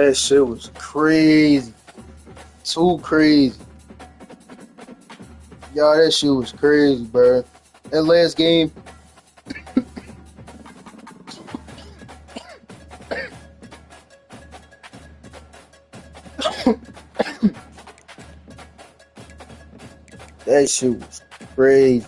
That shit was crazy. Too crazy. Y'all, that shit was crazy, bro. That last game. That shit was crazy.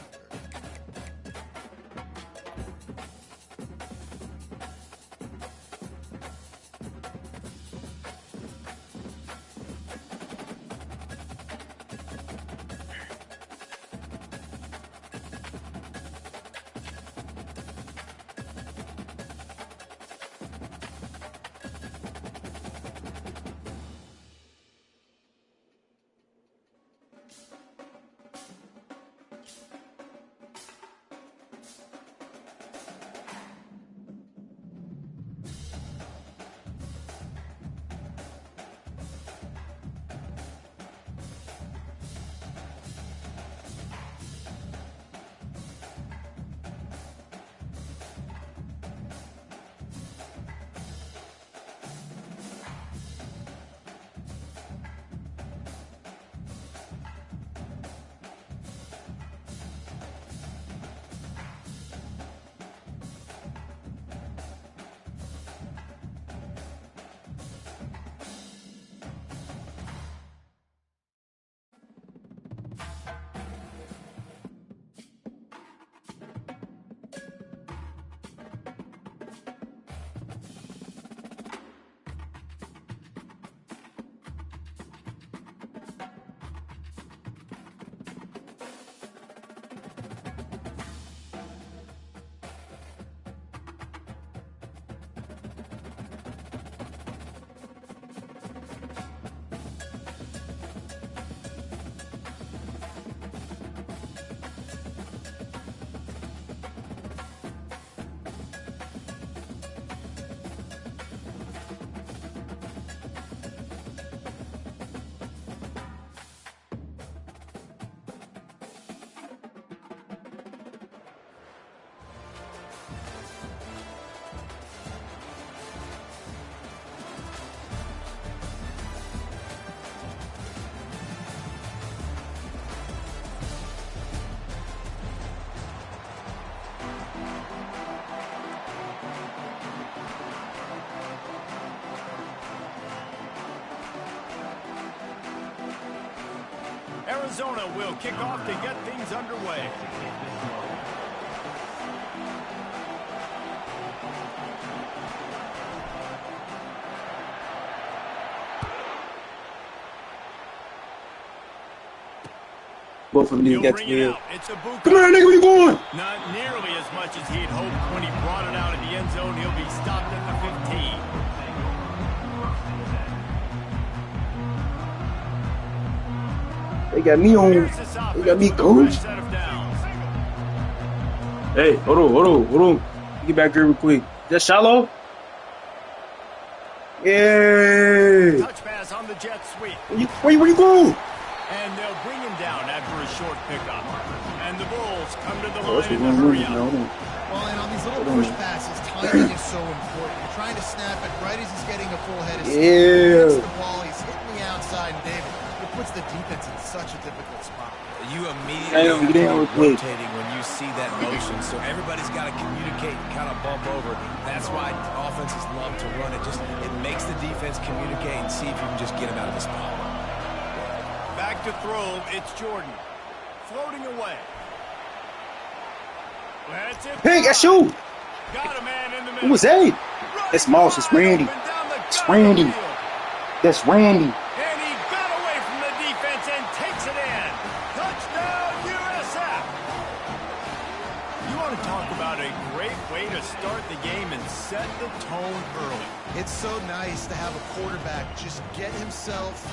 Arizona will kick off to get things underway. Both of them got to be. Come here, nigga, where you going? Not nearly as much as he'd hoped when he brought it out of the end zone. He'll be stopped at the 15. They got me on. They got me coach. Hey, hold on. Get back here real quick. Is that shallow? Yeah. Touch pass on the jet sweep. Where you going? And they'll bring him down after a short pickup. And the Bulls come to the line in the hurry up. Well, and on these little push passes, timing is so important. You're trying to snap it right as he's getting a full head of steam. Yeah. He hits the ball, he's hitting the outside, and David, it puts the defense in such a difficult spot. You immediately rotating when you see that motion, so everybody's got to communicate and kind of bump over. That's why offenses love to run it. It makes the defense communicate and see if you can just get him out of the spot. Back to throw, it's Jordan. Floating away. That's it. Hey, that's you. Got a man in the middle. Who was that? That's Moss. It's Randy. It's Randy. That's Randy. And he got away from the defense and takes it in. Touchdown, USF. You want to talk about a great way to start the game and set the tone early. It's so nice to have a quarterback just get himself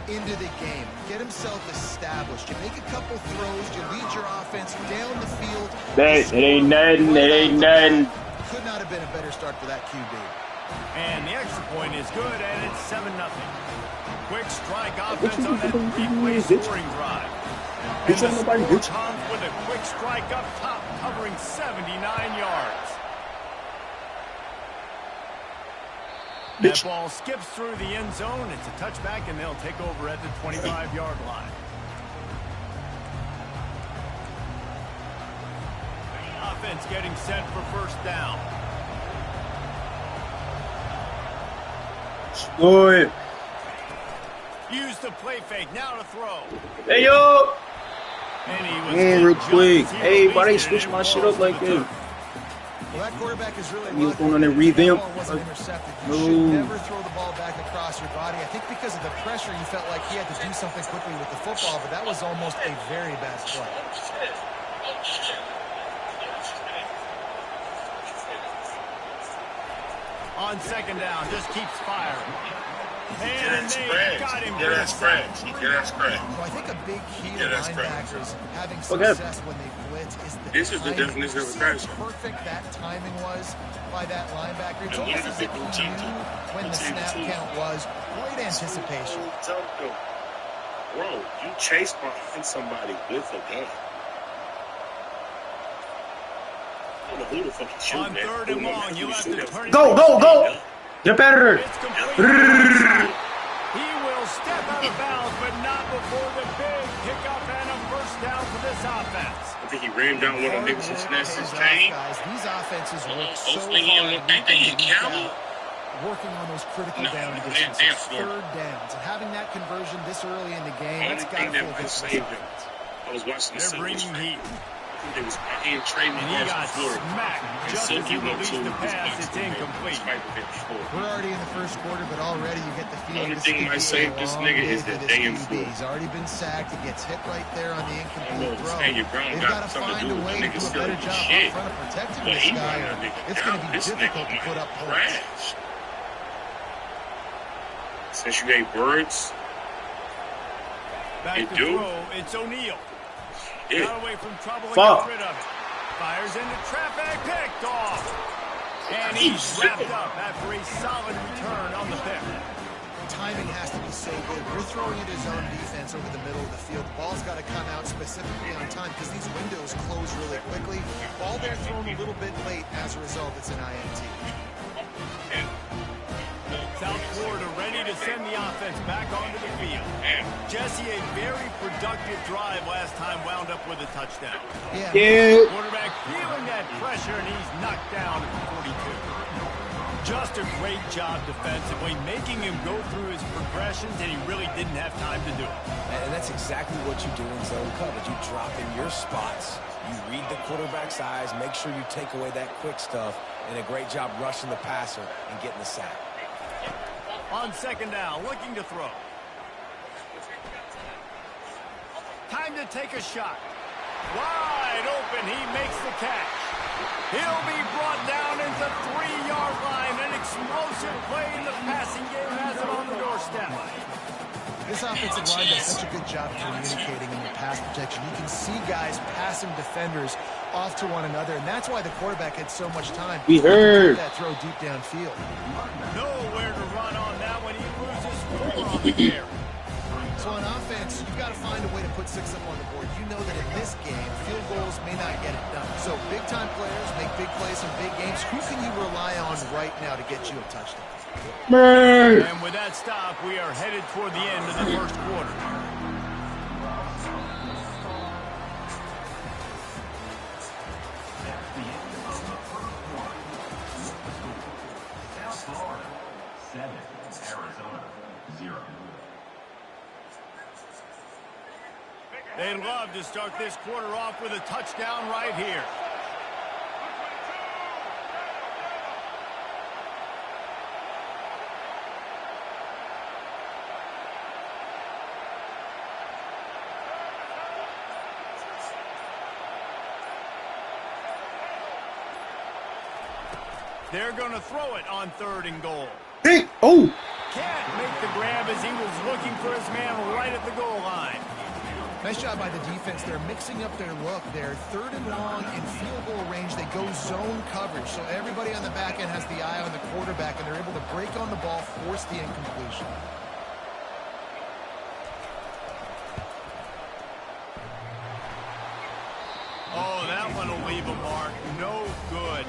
into the game, get himself established. You make a couple throws, you lead your offense down the field. It ain't nothing. Could not have been a better start for that QB. And the extra point is good, and it's 7-0. Quick strike offense on that three-play scoring drive. And the score comes with a quick strike up top, covering 79 yards. That ball skips through the end zone. It's a touchback, and they'll take over at the 25-yard line. Offense getting set for first down. Good. Use the play fake. Now to throw. Hey, yo. And he was Man, real quick. Hey, why they switch my shit up like this? Well, that quarterback is really You lucky going on that that revamp? ball wasn't intercepted. You No. should never throw the ball back across your body. I think because of the pressure, you felt like he had to do something quickly with the football, but that was almost a very bad play. On second down, just keeps firing. And they got him. Yeah, that's correct. Yeah, that's correct. So I think a big key to Yeah, that's correct. linebackers having Okay. success when they blitz is the This is the timing. definition of a See how crash. perfect that timing was by that linebacker. It's And almost what as is if it, he team knew two? when the Team snap two. count was. Great anticipation. Bro, you chase behind somebody with a gun. I don't know who the fuck you shoot, On man. third and long, you have to turn it. Go, go, go. Get better. It's complete. He will step out of bounds, but not before the big pickup and a first down for this offense. I think he ran down one of niggas and snatched his Pays off, chain. guys. These offenses work so Hopefully he hard. don't think they week in, get week camel. out, working on those critical No, down no, distances, damn sure. third downs, and having that conversion this early in the game, Only that's got thing to that feel might good for save this him. offense. I was watching the They're bringing heat. I think they was behind Trey And he got Florida. smacked just as he released the pass. It's incomplete. We're already in the first quarter, but already you get the feeling Only this thing could might be save a this long nigga day is for that this they in QB. Florida. He's already been sacked. He gets hit right there on the incomplete throw. Hey, your Brown They've got got to something to find do a with way the to nigga do a better stealing job shit. up front of protecting But this he guy. run that nigga It's down. going to be This difficult nigga to put might up points. crash. Since you ate birds, Back You to do? throw. It's O'Neal. yeah. Got away from trouble and Fuck. got rid of it. Fires into traffic, picked off. And he's wrapped up after a solid return on the pick. Timing has to be so good. We're throwing into zone defense over the middle of the field. The ball's got to come out specifically on time because these windows close really quickly. Ball there thrown a little bit late. As a result, it's an INT. South Florida ready to send the offense back onto the field. Jesse, a very productive drive last time, wound up with a touchdown. Yeah. Quarterback feeling that pressure, and he's knocked down at the 42. Just a great job defensively, making him go through his progressions, and he really didn't have time to do it. And that's exactly what you do in zone coverage. You drop in your spots. You read the quarterback's eyes, make sure you take away that quick stuff, and a great job rushing the passer and getting the sack. On second down, looking to throw. Time to take a shot. Wide open, he makes the catch. He'll be brought down into 3-yard line. An explosive play in the passing game has it on the doorstep. This offensive line does such a good job communicating in the pass protection. You can see guys passing defenders off to one another, and that's why the quarterback had so much time. We heard. That throw deep downfield. Nowhere to run on that when he loses 4 on the carry. So on offense, you've got to find a way to put 6 up on the board. You know that in this game, field goals may not get it done. So big-time players make big plays in big games. Who can you rely on right now to get you a touchdown? And with that stop, we are headed toward the end of the first quarter. South Florida, 7. Arizona, 0. They'd love to start this quarter off with a touchdown right here. They're going to throw it on 3rd and goal. Hey. Oh. Can't make the grab as he was looking for his man right at the goal line. Nice job by the defense. They're mixing up their look. They're 3rd and long in field goal range. They go zone coverage. So everybody on the back end has the eye on the quarterback, and they're able to break on the ball, force the incompletion. Oh, that one will leave a mark. No good.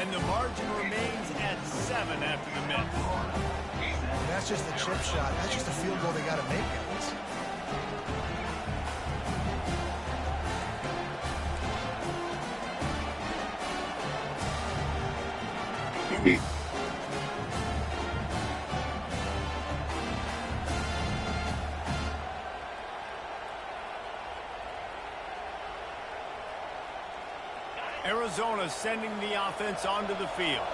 And the margin remains at 7 after the miss. And that's just the chip shot. That's just a field goal they got to make, guys. Arizona sending the offense onto the field.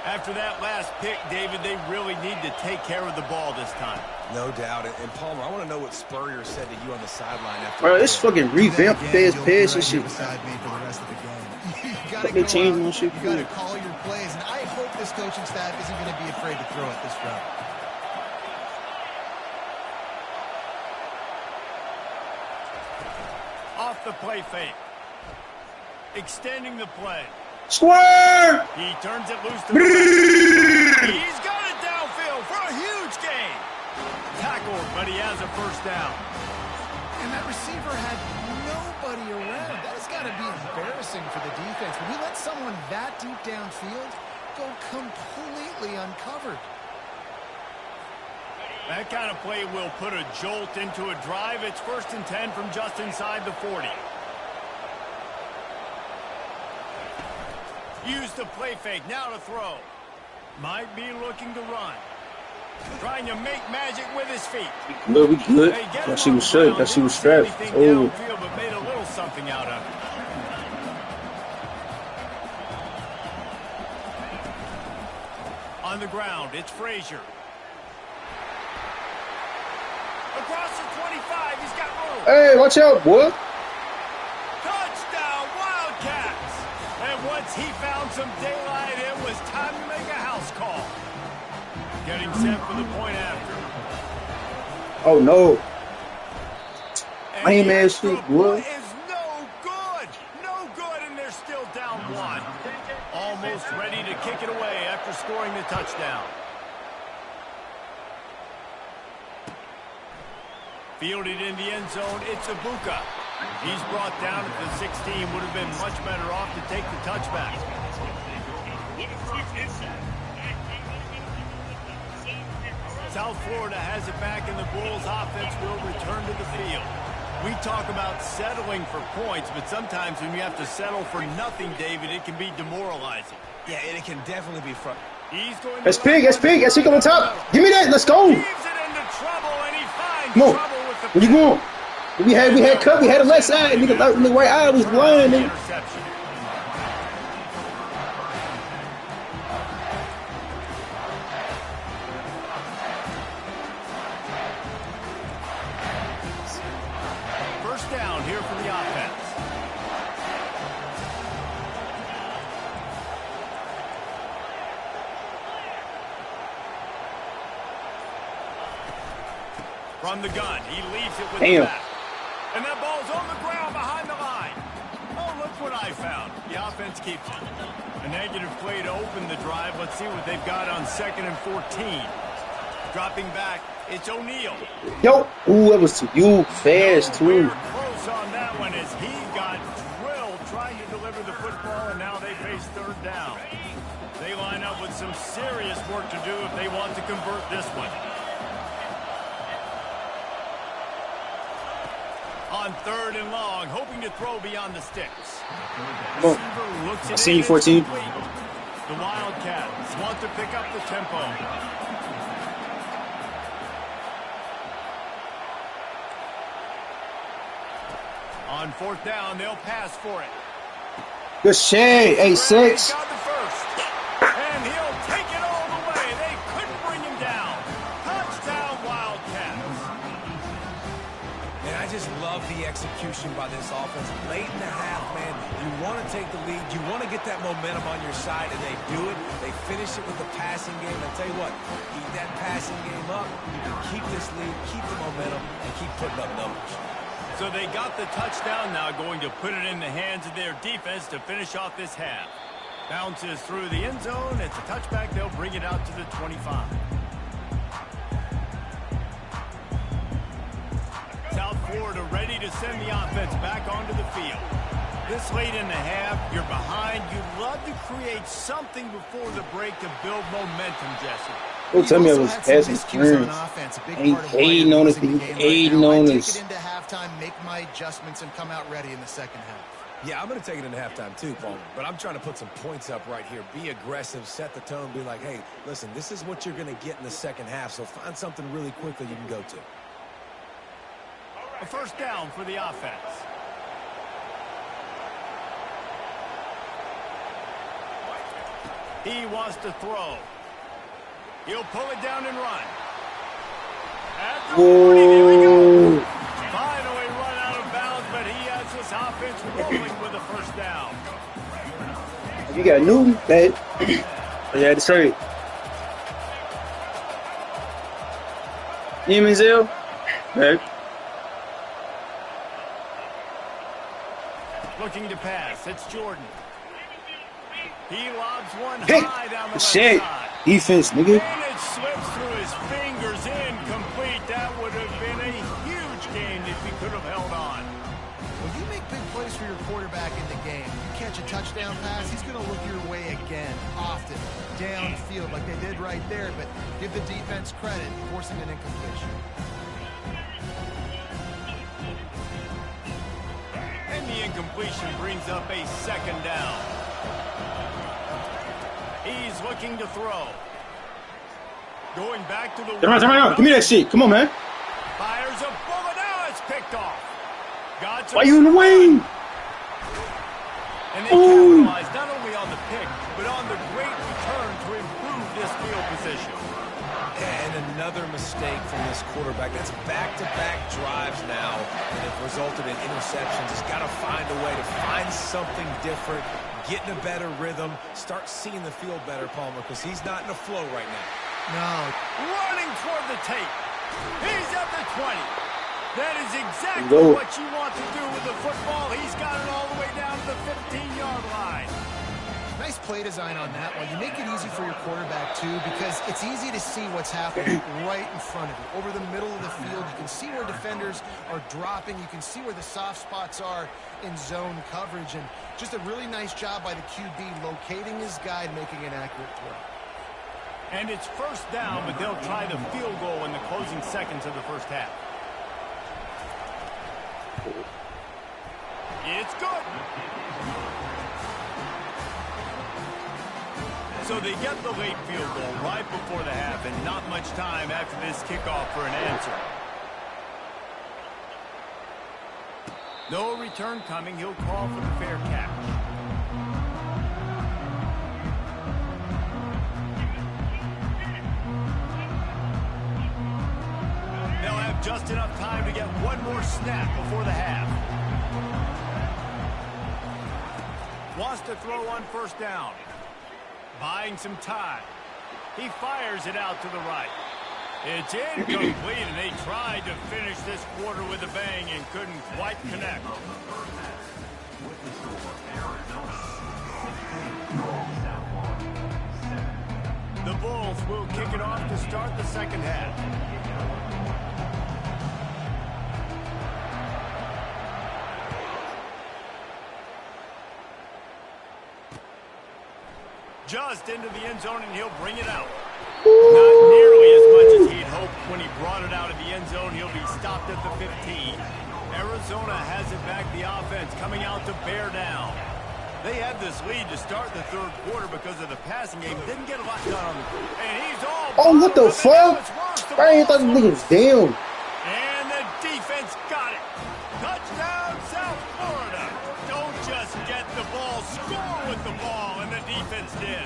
After that last pick, David, they really need to take care of the ball this time. No doubt. And Palmer, I want to know what Spurrier said to you on the sideline after. Bro, this fucking revamped fast pass and shit. Beside me for the rest of the game. You gotta They go changed out, my shit. you gotta call your plays, and I hope this coaching staff isn't going to be afraid to throw it this route. Off the play fake. Extending the play. Square! He turns it loose to the left. He's got it downfield for a huge gain. Tackled, but he has a first down. And that receiver had nobody around. That has got to be embarrassing for the defense. When you let someone that deep downfield go completely uncovered. That kind of play will put a jolt into a drive. It's 1st and 10 from just inside the 40. Use the play fake, now to throw. Might be looking to run. Trying to make magic with his feet. Look, we good. That she was shut. That she was strapped. Oh. Downfield, but made a little something out of it. On the ground, it's Frazier. Across the 25, he's got room. Hey, watch out, boy. Touchdown, Wildcats. And once he found some daylight, it was time to make a house call. Getting set for the point after. Oh, no. And I ain't the mad extra shit, boy. point is no good. No good, and they're still down 1. Almost ready to kick it away after scoring the touchdown. Fielded in the end zone, it's Ibuka. He's brought down at the 16. Would have been much better off to take the touchback. South Florida has it back, and the Bulls offense will return to the field. We talk about settling for points, but sometimes when you have to settle for nothing, David, it can be demoralizing. Yeah, and it can definitely be front. He's going That's big. That's big. That's on the top. Give me that. Let's go. Leaves it into trouble, and he finds Come on. trouble with the Where you going? We had cut. We had the left side. Nigga, the right eye was blind. Nigga. interception. First down here for the offense. From the gun, he leaves it with the back. And that ball's on the ground behind the line. Oh, look what I found. The offense keeps it. A negative play to open the drive. Let's see what they've got on 2nd and 14. Dropping back, it's O'Neal. Yo, ooh, that was to you fast too. Nowhere close on that one as he got drilled trying to deliver the football, and now they face 3rd down. They line up with some serious work to do if they want to convert this one. On 3rd and long, hoping to throw beyond the sticks. Oh, I see you, 14. The Wildcats want to pick up the tempo. On 4th down, they'll pass for it. Good shit. 8-6. Got the first. And he'll take it all the way. They couldn't bring him down. Touchdown, Wildcats. And I just love the execution by this offense. Late in the half, man, you want to take the lead. You want to get that momentum on your side, and they do it. They finish it with the passing game. And I'll tell you what, keep that passing game up. You can keep this lead, keep the momentum, and keep putting up numbers. So they got the touchdown, now going to put it in the hands of their defense to finish off this half. Bounces through the end zone. It's a touchback. They'll bring it out to the 25. South Florida ready to send the offense back onto the field. This late in the half, you're behind. You'd love to create something before the break to build momentum, Jesse. Don't tell me I was passing turns. Ain't hating on us, he's hating on Take us. it into halftime, make my adjustments, and come out ready in the second half. Yeah, I'm going to take it into halftime too, Paul. But I'm trying to put some points up right here. Be aggressive, set the tone, be like, hey, listen, this is what you're going to get in the second half, so find something really quickly you can go to. A first down for the offense. He wants to throw. He'll pull it down and run. At the 40, there we go. Finally run out of bounds, but he has this offense rolling with a first down. You got new bet. You had to say. Emenzel. Back. Looking to pass. It's Jordan. He lobs one Hey, high down the left shit. side. Defense, nigga. And it slips through his fingers, incomplete. That would have been a huge gain if he could have held on. When you make big plays for your quarterback in the game, you catch a touchdown pass, he's going to look your way again, often, downfield like they did right there, but give the defense credit, forcing an incompletion. And the incompletion brings up a second down. He's looking to throw. Going back to the... Turn around. Give me that shit. Come on, man. Fires a bullet. Now it's picked off. Why you in the way? And they capitalize not only on the pick, but on the great return to improve this field position. And another mistake from this quarterback. That's back-to-back drives now, and it resulted in interceptions. He's got to find a way to find something different, get in a better rhythm, start seeing the field better, Palmer, because he's not in a flow right now. No. Running toward the tape. He's at the 20. That is exactly what you want to do with the football. He's got it all the way down to the 15-yard line. Nice play design on that one. You make it easy for your quarterback, too, because it's easy to see what's happening right in front of you. Over the middle of the field, you can see where defenders are dropping. You can see where the soft spots are in zone coverage. And just a really nice job by the QB locating his guy and making an accurate throw. And it's first down, but they'll try the field goal in the closing seconds of the first half. It's good. So they get the late field goal right before the half, and not much time after this kickoff for an answer. No return coming. He'll call for the fair catch. They'll have just enough time to get one more snap before the half. Wants to throw on first down. Buying some time. He fires it out to the right. It's incomplete, and they tried to finish this quarter with a bang and couldn't quite connect. The Bulls will kick it off to start the second half. Just into the end zone, and he'll bring it out. Not nearly as much as he'd hoped when he brought it out of the end zone. He'll be stopped at the 15. Arizona has it back, the offense coming out to bear down. They had this lead to start the third quarter because of the passing game. Didn't get a lot done on the field. And he's all... Oh, what the fuck? I ain't thought the nigga was down. And the defense got it. Touchdown, South Florida. Don't just get the ball, score with the ball, and the defense did.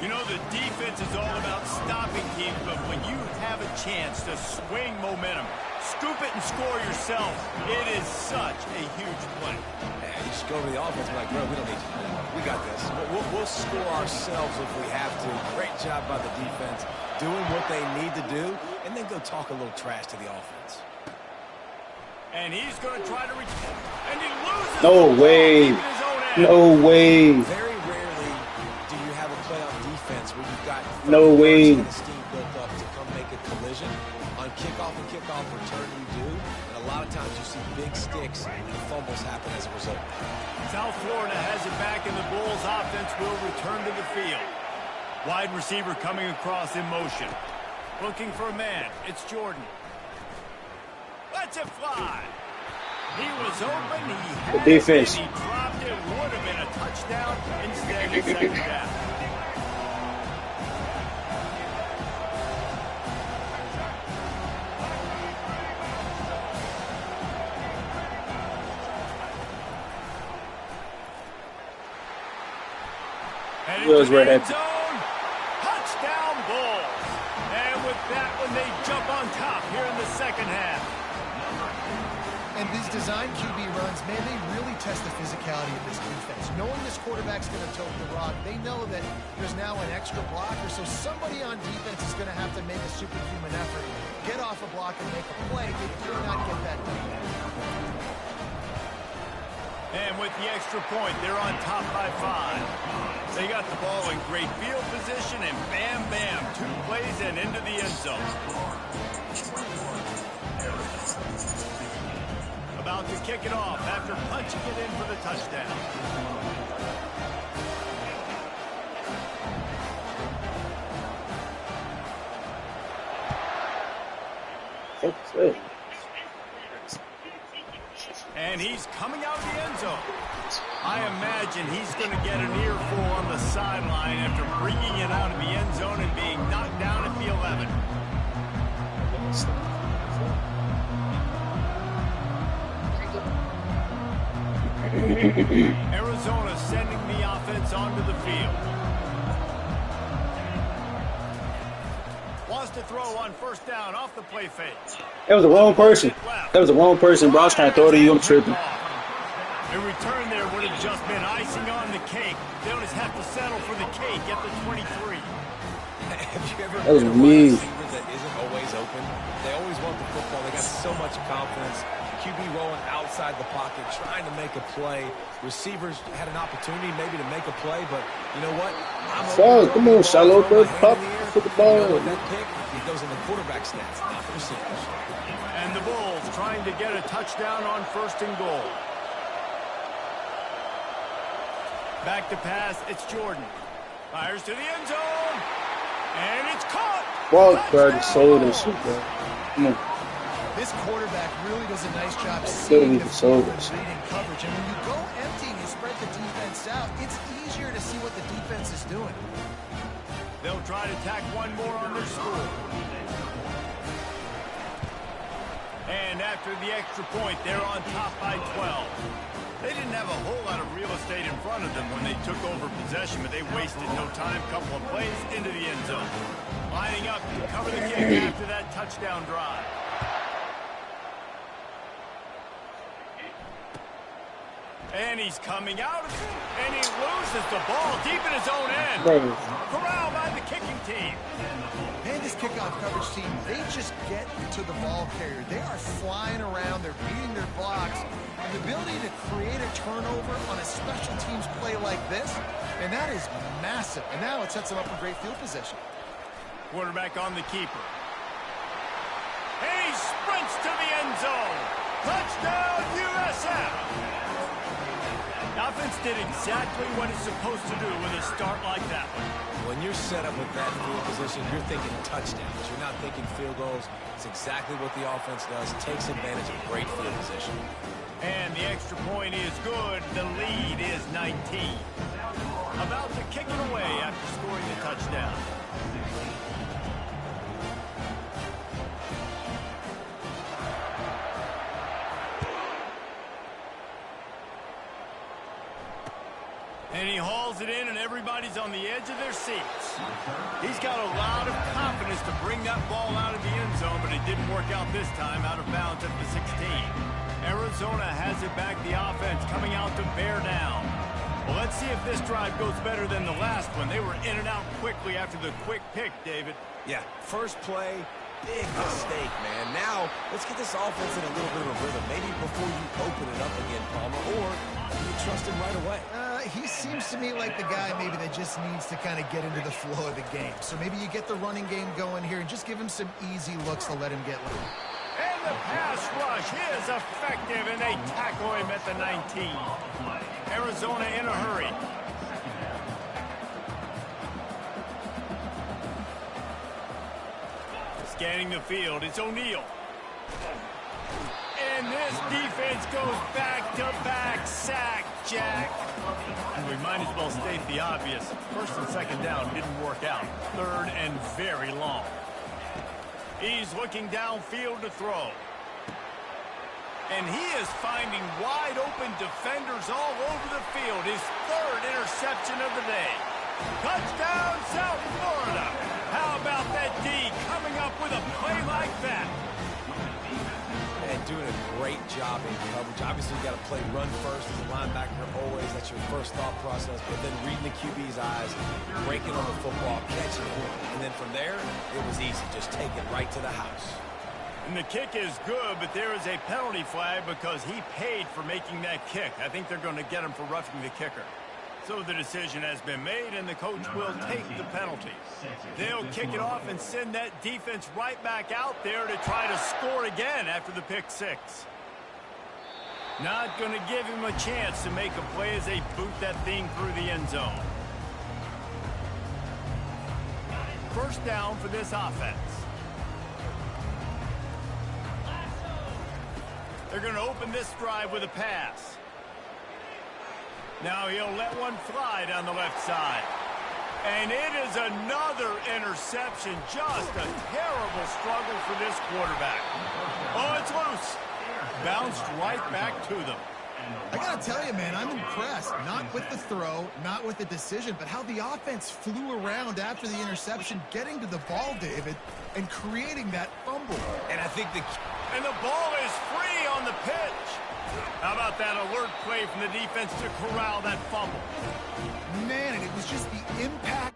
You know, the defense is all about stopping teams, but when you have a chance to swing momentum, scoop it and score yourself, it is such a huge play. Yeah, you just go to the offense and be like, bro, we don't need you. We got this. We'll score ourselves if we have to. Great job by the defense, doing what they need to do, and then go talk a little trash to the offense. And he's going to try to reach, and he loses. No way. No way. Very rarely do you have a play on defense where you you've got No way. of steam built up to come make a collision. On kickoff and kickoff return, you do. And a lot of times you see big sticks and fumbles happen as a result. South Florida has it back, and the Bulls offense will return to the field. Wide receiver coming across in motion. Looking for a man. It's Jordan. Let's it fly. He was open. He had The defense. it, and he dropped it. Would have been a touchdown. Instead, it's second down. And He was into the right end at zone. Touchdown Bulls. And with that one, they jump on top here in the second half. And these design QB runs, man, they really test the physicality of this defense. Knowing this quarterback's going to tote the rock, they know that there's now an extra blocker, so somebody on defense is going to have to make a superhuman effort, get off a block and make a play. They cannot get that done. And with the extra point, they're on top by 5. They got the ball in great field position, and bam, bam, 2 plays and into the end zone. About to kick it off after punching it in for the touchdown. And he's coming out of the end zone. I imagine he's going to get an earful on the sideline after bringing it out of the end zone and being knocked down at the 11. Arizona sending the offense onto the field. Wants to throw on first down off the play fake. That was the wrong person. That was the wrong person. Bro, I was trying to throw to you. I'm tripping. A return there would have just been icing on the cake. They'll just have to settle for the cake at the 23. Have you ever That was been a mean. receiver that isn't always open? They always want the football. They got so much confidence. QB rolling outside the pocket, trying to make a play. Receivers had an opportunity maybe to make a play, but you know what? Charles, come on, shallow, bro. Pop for the ball. You know what, that pick, it goes in the quarterback stats, not the receivers. And the Bulls trying to get a touchdown on first and goal. Back to pass, it's Jordan. Fires to the end zone. And it's caught. Ball guard sold and shit, bro. Come on. This quarterback really does a nice job Still seeing need the to solve field and this. reading coverage. And when you go empty and you spread the defense out, it's easier to see what the defense is doing. They'll try to tack one more on their score. And after the extra point, they're on top by 12. They didn't have a whole lot of real estate in front of them when they took over possession, but they wasted no time. Couple of plays into the end zone. Lining up to cover the kick after that touchdown drive. And he's coming out, and he loses the ball deep in his own end. Corralled by the kicking team. Man, this kickoff coverage team, they just get to the ball carrier. They are flying around. They're beating their blocks. And the ability to create a turnover on a special teams play like this, and that is massive. And now it sets them up in great field position. Quarterback on the keeper. And he sprints to the end zone. Touchdown, USF. Offense did exactly what it's supposed to do with a start like that one. When you're set up with that field position, you're thinking touchdowns. You're not thinking field goals. It's exactly what the offense does. Takes advantage of great field position. And the extra point is good. The lead is 19. About to kick it away after scoring the touchdown. And he hauls it in, and everybody's on the edge of their seats. He's got a lot of confidence to bring that ball out of the end zone, but it didn't work out this time, out of bounds at the 16. Arizona has it back, the offense coming out to bear down. Well, let's see if this drive goes better than the last one. They were in and out quickly after the quick pick, David. Yeah, first play, big mistake, man. Now, let's get this offense in a little bit of a rhythm. Maybe before you open it up again, Palmer, or you trust him right away. he seems to me like the guy maybe that just needs to kind of get into the flow of the game. So maybe you get the running game going here and just give him some easy looks to let him get loose. And the pass rush is effective, and they tackle him at the 19. Arizona in a hurry. Scanning the field, it's O'Neal. And this defense goes back-to-back sack, Jack. And we might as well state the obvious. First and second down didn't work out. Third and very long. He's looking downfield to throw. And he is finding wide-open defenders all over the field. His third interception of the day. Touchdown, South Florida. How about that D coming up with a play like that? And doing a great job in coverage. Obviously, you got to play run first as a linebacker always. That's your first thought process. But then reading the QB's eyes, breaking on the football, catching it. And then from there, it was easy. Just take it right to the house. And the kick is good, but there is a penalty flag because he paid for making that kick. I think they're going to get him for roughing the kicker. So the decision has been made, and the coach will take the penalty. They'll kick it off and send that defense right back out there to try to score again after the pick six. Not going to give him a chance to make a play as they boot that thing through the end zone. First down for this offense. They're going to open this drive with a pass. Now he'll let one fly down the left side. And it is another interception. Just a terrible struggle for this quarterback. Oh, it's loose. Bounced right back to them. I got to tell you, man, I'm impressed. Not with the throw, not with the decision, but how the offense flew around after the interception, getting to the ball, David, and creating that fumble. And I think And the ball is free on the pitch. How about that alert play from the defense to corral that fumble? Man, and it was just the impact.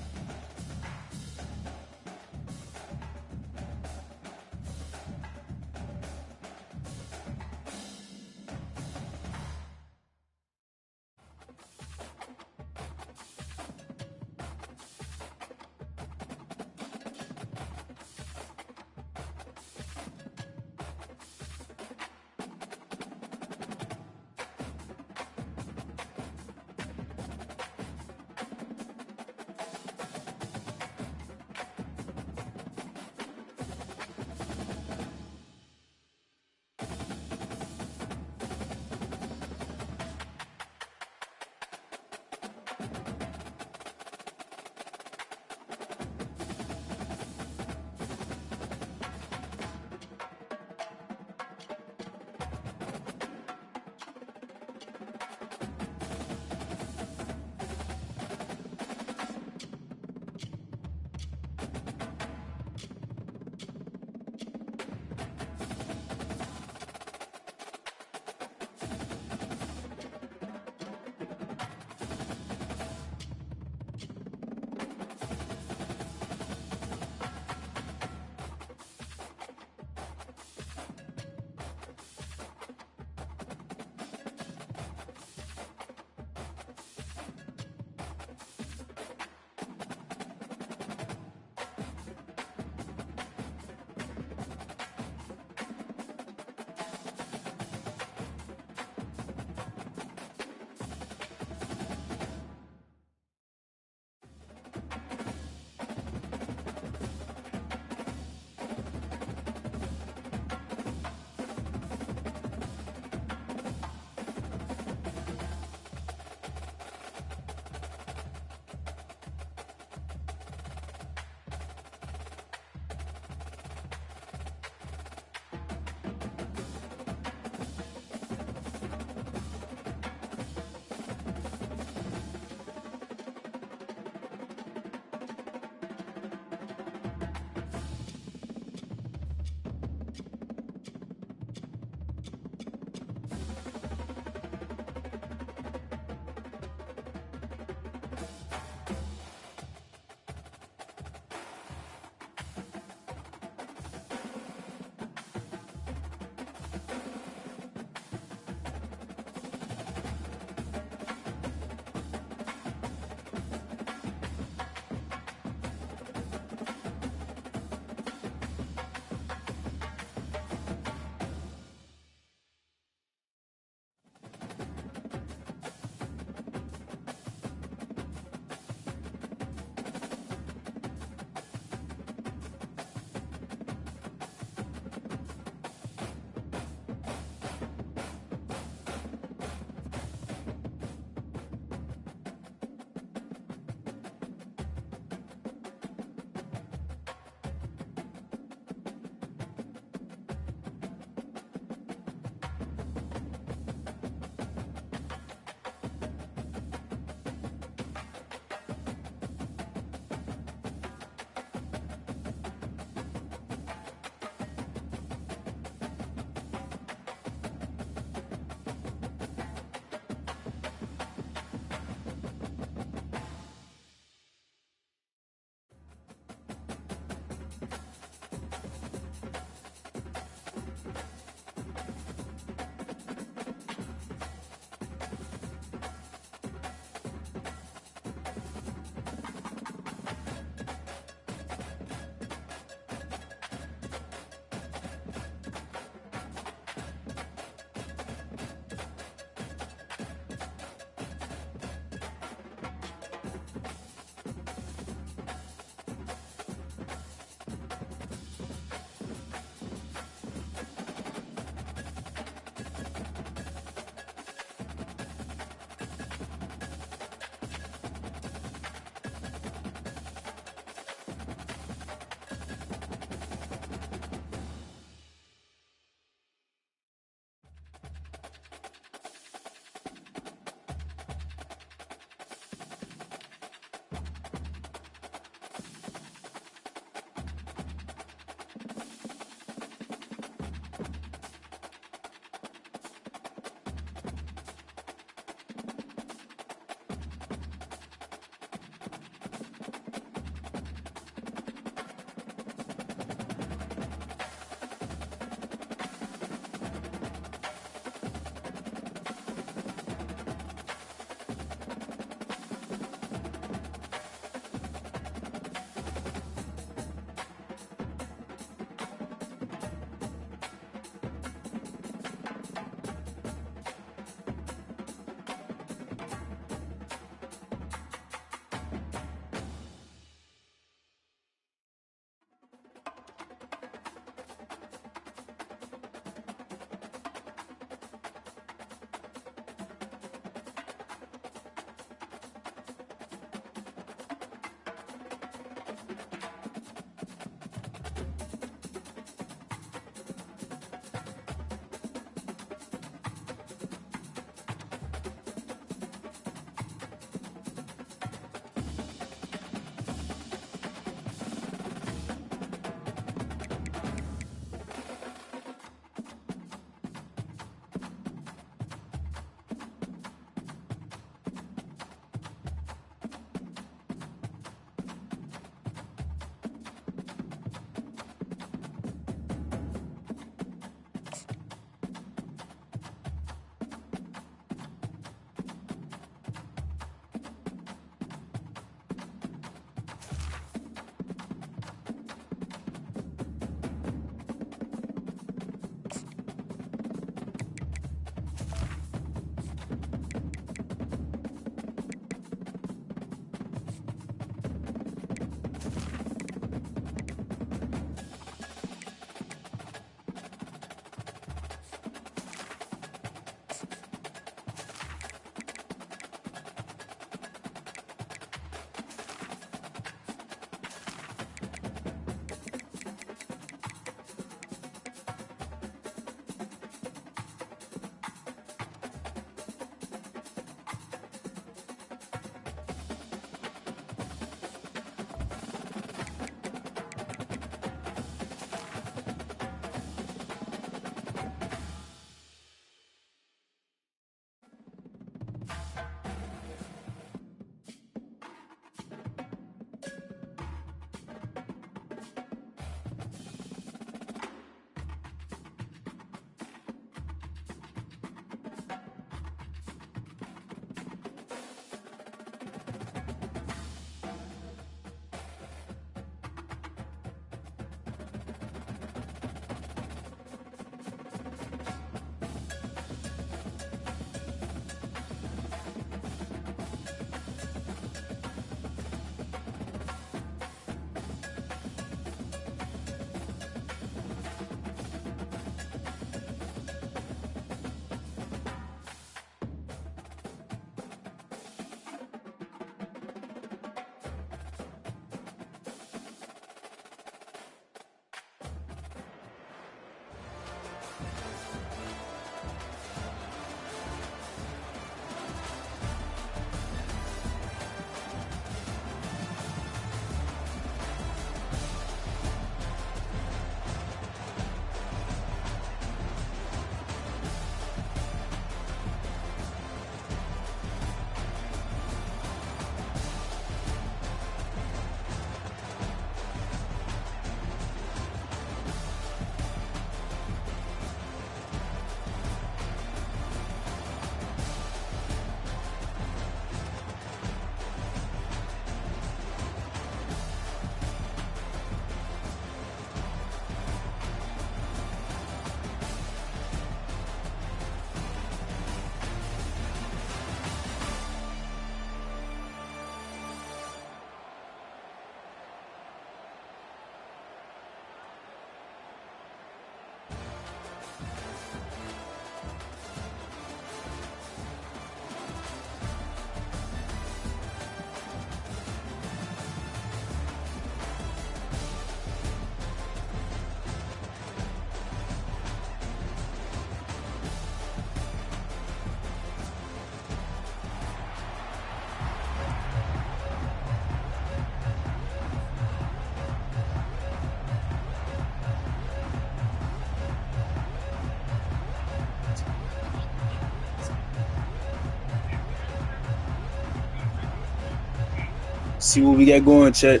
See what we got going, Chet.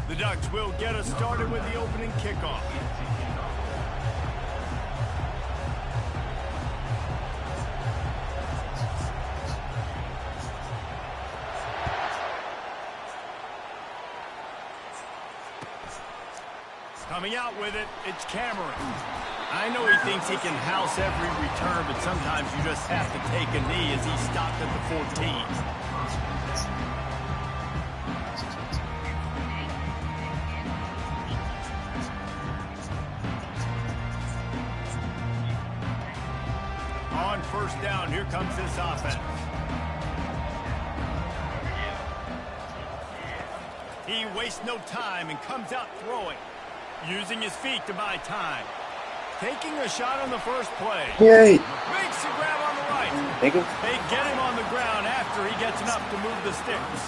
The Ducks will get us started with the opening kickoff. Coming out with it, it's Cameron. I know he thinks he can house every return, but sometimes you just have to take a knee as he stopped at the 14. On first down, here comes this offense. He wastes no time and comes out throwing, using his feet to buy time. Taking a shot on the first play. Yay! Makes the grab on the right. Thank you. They get him on the ground after he gets enough to move the sticks.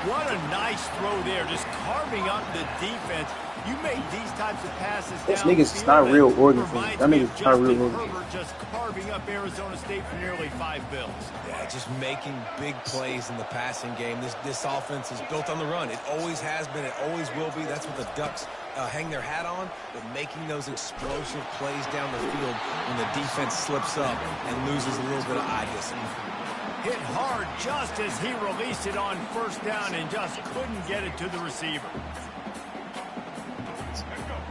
What a nice throw there, just carving up the defense. You make these types of passes This downfield, nigga's is not real Oregon fan. reminds That me nigga's of not real Justin Oregon. Herbert just carving up Arizona State for nearly 5 bills. Yeah, just making big plays in the passing game. This offense is built on the run. It always has been. It always will be. That's what the Ducks hang their hat on, but making those explosive plays down the field when the defense slips up and loses a little bit of eye discipline. Hit hard just as he released it on first down and just couldn't get it to the receiver.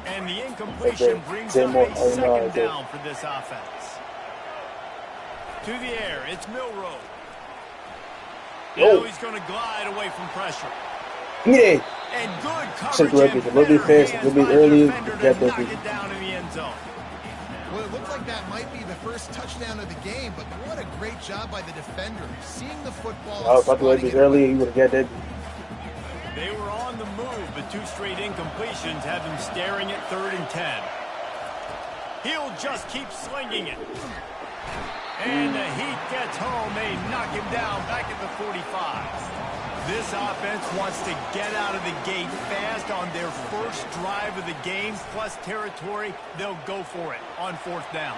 And the incompletion brings up a second down for this offense. To the air, it's Milroe. Now he's going to glide away from pressure. Yeah. And good Check coverage a little bit faster, a little bit earlier. to knock it down in the end zone. Well, it looked like that might be the first touchdown of the game, but what a great job by the defender. Seeing the football. I was about to let this earlier, he would have got that. They were on the move, but 2 straight incompletions have them staring at 3rd and 10. He'll just keep slinging it. And the Heat gets home. They knock him down back at the 45. This offense wants to get out of the gate fast on their first drive of the game, plus territory. They'll go for it on 4th down.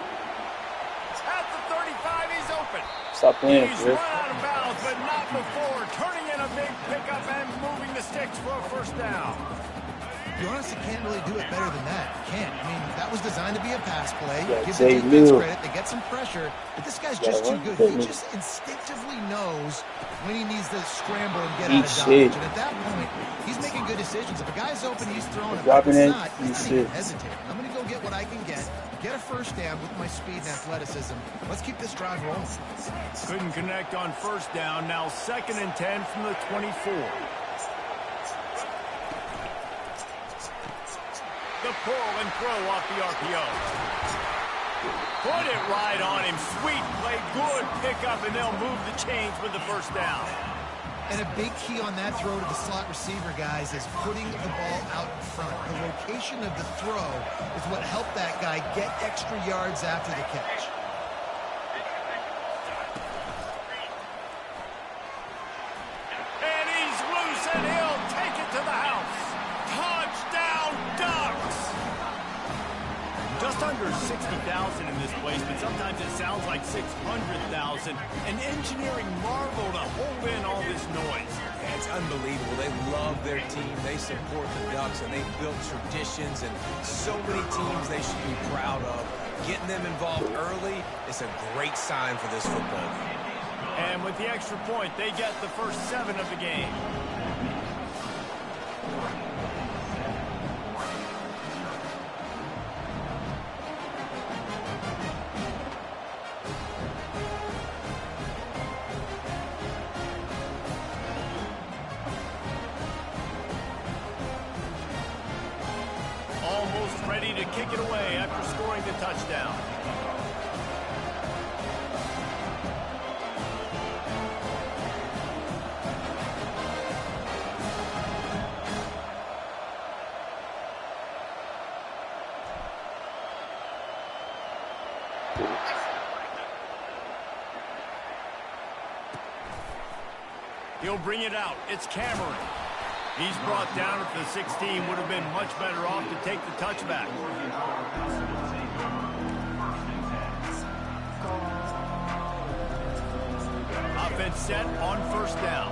At the 35, he's open. Stop playing, He's Chris. run out of bounds, but not before turning in a big pickup and moving the sticks for a first down. You honestly can't really do it better than that. You can't. I mean, that was designed to be a pass play. Yeah, Give the Jay defense Lou. credit. They get some pressure. But this guy's Yeah, just too what? good. Jay He Lou. just instinctively knows when he needs to scramble and get Eat out of shit. dodge. And at that point, he's making good decisions. If a guy's open, he's throwing it. Dropping If it, he's not, eat he's not shit. even hesitating. I'm going to go get what I can get a first down with my speed and athleticism. Let's keep this drive rolling. Couldn't connect on first down. Now 2nd and 10 from the 24. The pull and throw off the RPO. Put it right on him. Sweet play. Good pickup, and they'll move the chains with the first down. And a big key on that throw to the slot receiver, guys, is putting the ball out in front. The location of the throw is what helped that guy get extra yards after the catch. And he's loose, and he'll take it to the house. Touchdown, Ducks! Just under 60,000 in this place, but sometimes it sounds like 600,000. An engineering marvel to hold in all this noise. Yeah, it's unbelievable. They love their team. They support the Ducks, and they've built traditions and so many teams they should be proud of. Getting them involved early is a great sign for this football game. And with the extra point, they get the first 7 of the game. Almost ready to kick it away after scoring the touchdown. He'll bring it out. It's Cameron. He's brought down at the 16. Would have been much better off to take the touchback. defense set on first down.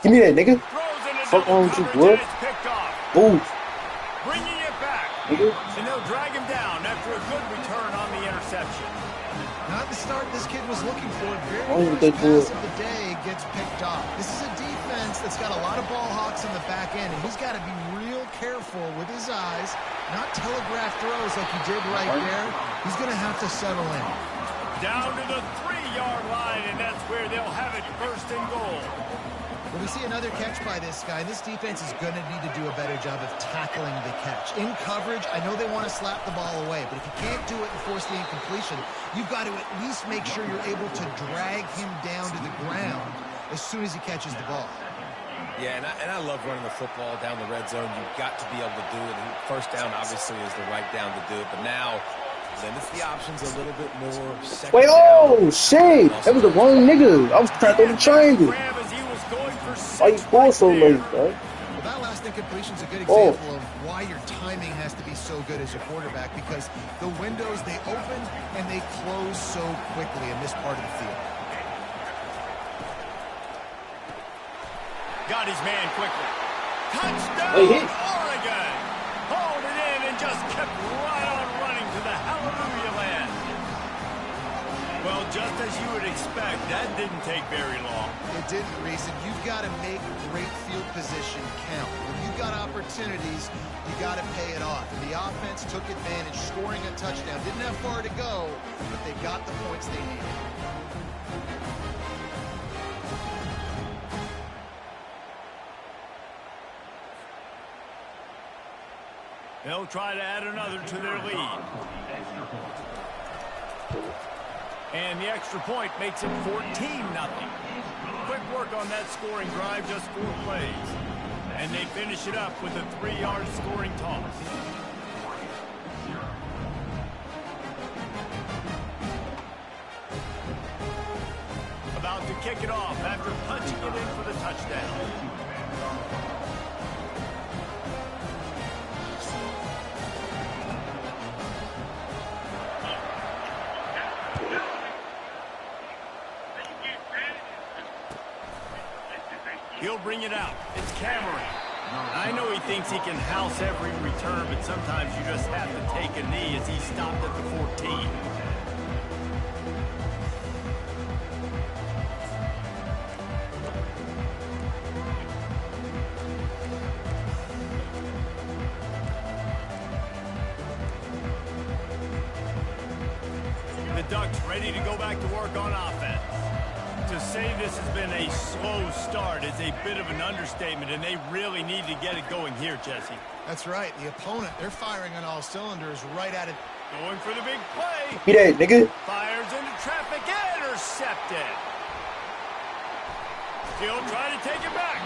Give me that, nigga. Throws into Fuck double on with you, coverage, boy. and it's picked off. Ooh. Bringing it back. Nigga. And they'll drag him down after a good return on the interception. Not the start this kid was looking for. Oh, Very they first pass do. of the day gets picked off. This is a defense that's got a lot of ball hawks in the back end, and he's got to be real careful with his eyes, not telegraph throws like he did right there. He's going to have to settle in. Down to the 3-yard line, and that's where they'll have it first and goal. When we see another catch by this guy, this defense is going to need to do a better job of tackling the catch. In coverage, I know they want to slap the ball away, but if you can't do it and force the incompletion, you've got to at least make sure you're able to drag him down to the ground as soon as he catches the ball. Yeah, and I love running the football down the red zone. You've got to be able to do it. And first down, obviously, is the right down to do it. But now, limits the options a little bit more. Wait, oh, shit. That was the wrong nigga. I was trying to throw the triangle. Grab as he was going for Why you 6 score right so there. late, bro? Well, that last incompletion is a good Oh. example of why your timing has to be so good as a quarterback, because the windows, they open and they close so quickly in this part of the field. Got his man quickly. Touchdown, Wait, hit. Oregon. Hauled it in and just kept right on running to the hallelujah land. Well, just as you would expect, that didn't take very long. It didn't, Reese, and you've got to make great field position count. When you've got opportunities, you got to pay it off. And the offense took advantage, scoring a touchdown. Didn't have far to go, but they got the points they needed. They'll try to add another to their lead. And the extra point makes it 14-0. Quick work on that scoring drive, just 4 plays. And they finish it up with a 3-yard scoring toss. About to kick it off after punching it in for the touchdown. He'll bring it out. It's Cameron. I know he thinks he can house every return, but sometimes you just have to take a knee as he stopped at the 14. The Ducks ready to go back to work on offense. To say this has been a slow start is a bit of an understatement, and they really need to get it going here, Jesse. That's right. The opponent, they're firing on all cylinders right at it. Going for the big play. Be that, nigga. Fires into traffic, intercepted. Still trying to take it back.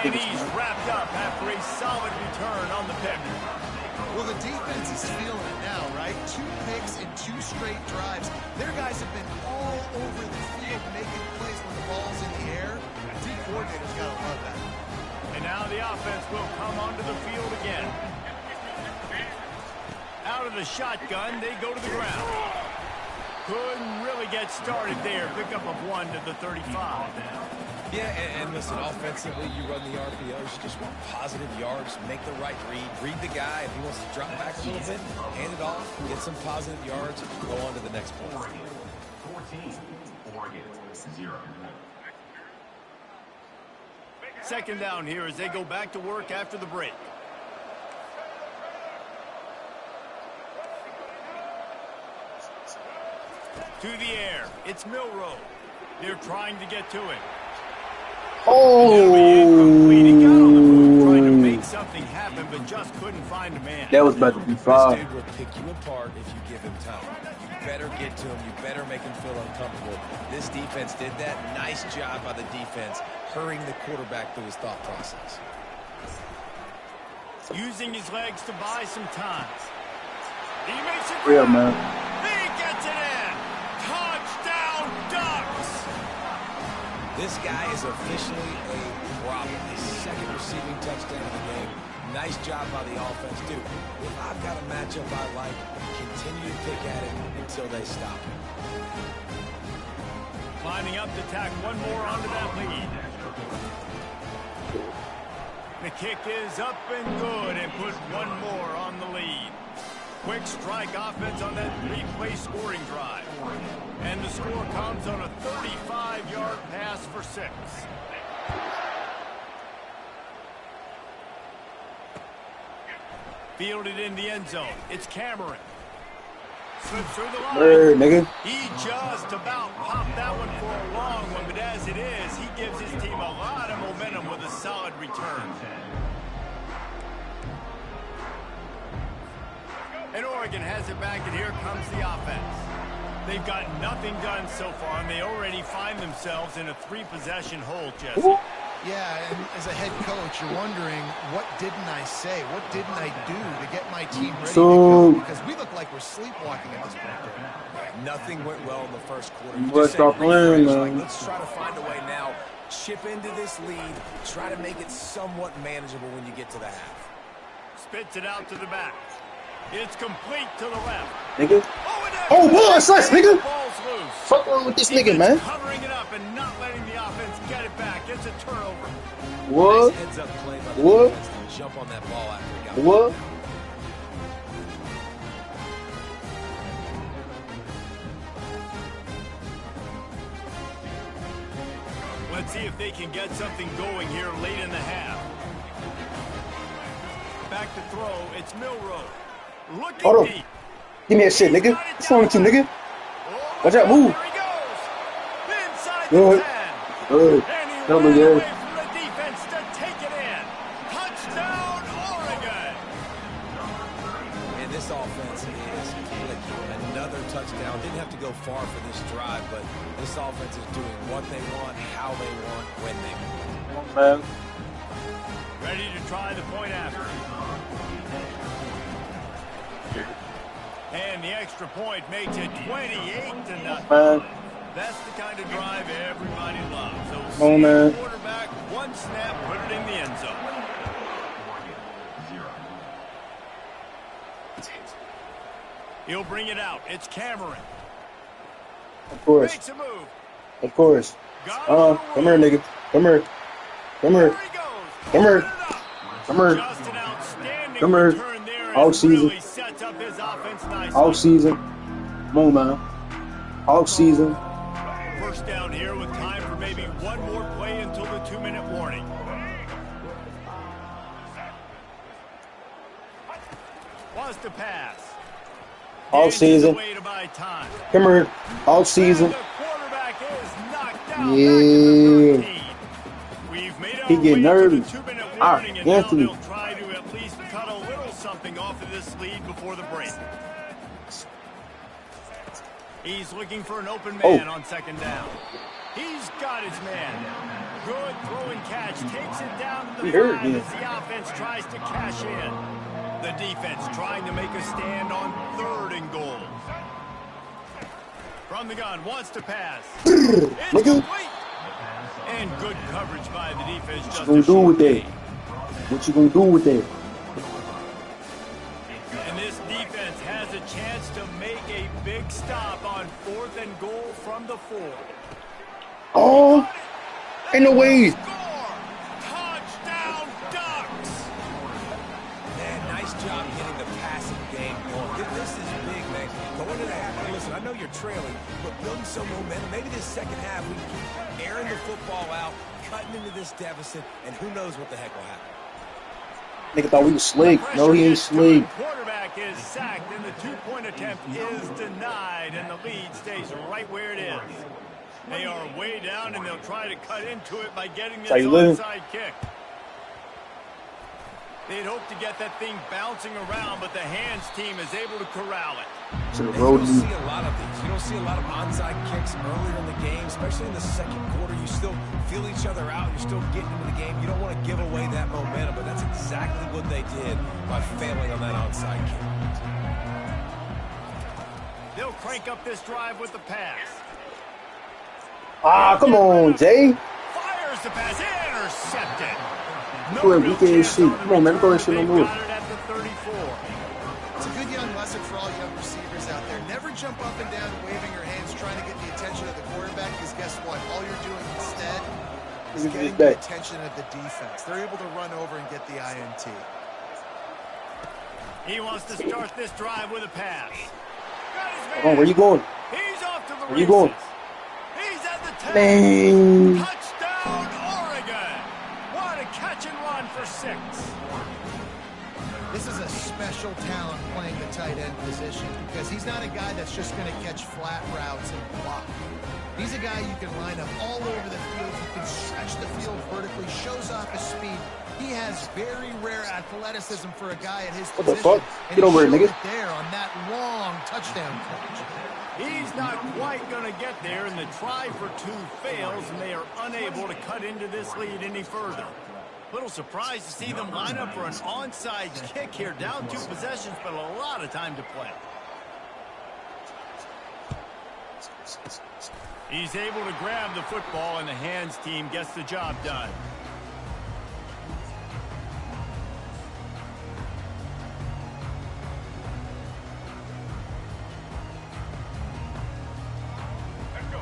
And he's wrapped up after a solid return on the pick. Well, the defense is feeling it now, right? 2 picks in 2 straight drives. Their guys have been all over the field making plays when the ball's in the air. Team coordinators got to love that. And now the offense will come onto the field again. Out of the shotgun, they go to the ground. Couldn't really get started there. Pickup of 1 to the 35. Yeah, and listen, offensively, you run the RPOs, you just want positive yards, make the right read the guy. If he wants to drop back a little bit, hand it off, get some positive yards, go on to the next play. 14, Oregon 0. Second down here as they go back to work after the break. To the air, it's Milroe. They're trying to get to him. Oh. He got on the move trying to make something happen, but just couldn't find a man. That was about to be This far. dude will pick you apart if you give him time. You better get to him. You better make him feel uncomfortable. This defense did that. Nice job by the defense, hurrying the quarterback through his thought process. Using his legs to buy some time. He makes it. Real, man. He gets it in. Touchdown, Ducks. This guy is officially a problem. His second receiving touchdown of the game. Nice job by the offense, dude. If I've got a matchup I like, continue to pick at it until they stop it. Lining up to tack one more onto that lead. The kick is up and good and put one more on the lead. Quick strike offense on that three-play scoring drive. And the score comes on a 35-yard pass for 6. Fielded in the end zone. It's Cameron. Slips through the line. Nigga. He just about popped that one for a long one, but as it is, he gives his team a lot of momentum with a solid return. And Oregon has it back, and here comes the offense. They've got nothing done so far, and they already find themselves in a 3-possession hole, Jesse. Yeah, and as a head coach, you're wondering, what didn't I say? What didn't I do to get my team ready to go? Because we look like we're sleepwalking at this point. Nothing went well in the first quarter. Let's stop playing, man. Let's try to find a way now. Chip into this lead. Try to make it somewhat manageable when you get to the half. Spits it out to the back. It's complete to the left. Nigga. Oh, boy, it's us, nigga. Ball's loose. Fuck wrong with this nigga, man? Covering it up and not letting the offense get it back. It's a turnover. What? Nice heads up play by the What? defense to jump on that ball after it got What? Let's see if they can get something going here late in the half. Back to throw. It's Milroe. Looking Hold on. deep. Give me that shit, nigga. What's wrong with you, nigga? Watch out, move. There he goes. Inside Good. the 10. Good. And he Double, ran yeah. away from the defense to take it in. Touchdown, Oregon. And this offense is clicking. Another touchdown. Didn't have to go far for this drive, but this offense is doing what they want, how they want, when they want. Come on, man. Ready to try the point after. And the extra point makes it 28-0. Man. That's the kind of drive everybody loves. So Come on, man. Quarterback, one snap, put it in the end zone. He'll bring it out. It's Cameron. Of course. Makes a move. Of course. Come here, nigga. Come here. Come here. There he goes. Come here. Put it up. Come here. Just an outstanding Come here. return there. All and season. really sets up his offense nicely. All season. Come on, man. All season. First down here with time for maybe one more play until the 2-minute warning. Wants to pass. All season. Way to buy time. Come here. All season. And the quarterback is knocked out. Yeah. Back to the 13. We've made our He get way to the nervous. 2-minute Ah, warning, and now Anthony. they'll try to at least cut a little something off of this lead before the break. He's looking for an open man on second down. He's got his man. Good throw and catch. Takes it down to the 5 as the offense tries to cash in. The defense trying to make a stand on 3rd and goal. From the gun, wants to pass. It's complete. And good coverage by the defense. What you gonna do with that? What you gonna do with that? And this defense has a chance to make a big stop on 4th and goal from the 4. Oh, ain't no way. Touchdown, Ducks. Man, nice job getting the passing game going. This is big, man. Going to the half. Listen, I know you're trailing, but building some momentum. Maybe this second half we can keep airing the football out, cutting into this deficit, and who knows what the heck will happen. Nigga thought we was slick. No, he ain't slick. Quarterback is sacked, and the 2-point attempt is denied, and the lead stays right where it is. They are way down, and they'll try to cut into it by getting this onside kick. They'd hope to get that thing bouncing around, but the hands team is able to corral it. To the You road. don't see a lot of these. You don't see a lot of onside kicks earlier in the game, especially in the second quarter. You still feel each other out. You're still getting into the game. You don't want to give away that momentum, but that's exactly what they did by failing on that onside kick. They'll crank up this drive with the pass. Ah, come on, Jay. Fires the pass, intercepted. No Go ahead, real weak ass chance shit. on the Come on, man, go return. ahead, shit no They've more. got it at the 34. It's a good young lesson for all young receivers out there. Never jump up and down waving your hands trying to get the attention of the quarterback, because guess what? All you're doing instead is getting the attention of the defense. They're able to run over and get the INT. He wants to start this drive with a pass. Got his man. Hold on, where you going? He's off to the Where you going? He's at the 10. Man. Touchdown, Oregon. What a catch and run for 6. This is a special talent playing the tight end position, because he's not a guy that's just going to catch flat routes and block. He's a guy you can line up all over the field. He can stretch the field vertically, shows off his speed. He has very rare athleticism for a guy at his position. What the fuck? Get over it, nigga. There on that long touchdown catch. He's not quite going to get there, and the try for 2 fails, and they are unable to cut into this lead any further. Little surprised to see them line up for an onside kick here, down 2 possessions, but a lot of time to play. He's able to grab the football, and the hands team gets the job done.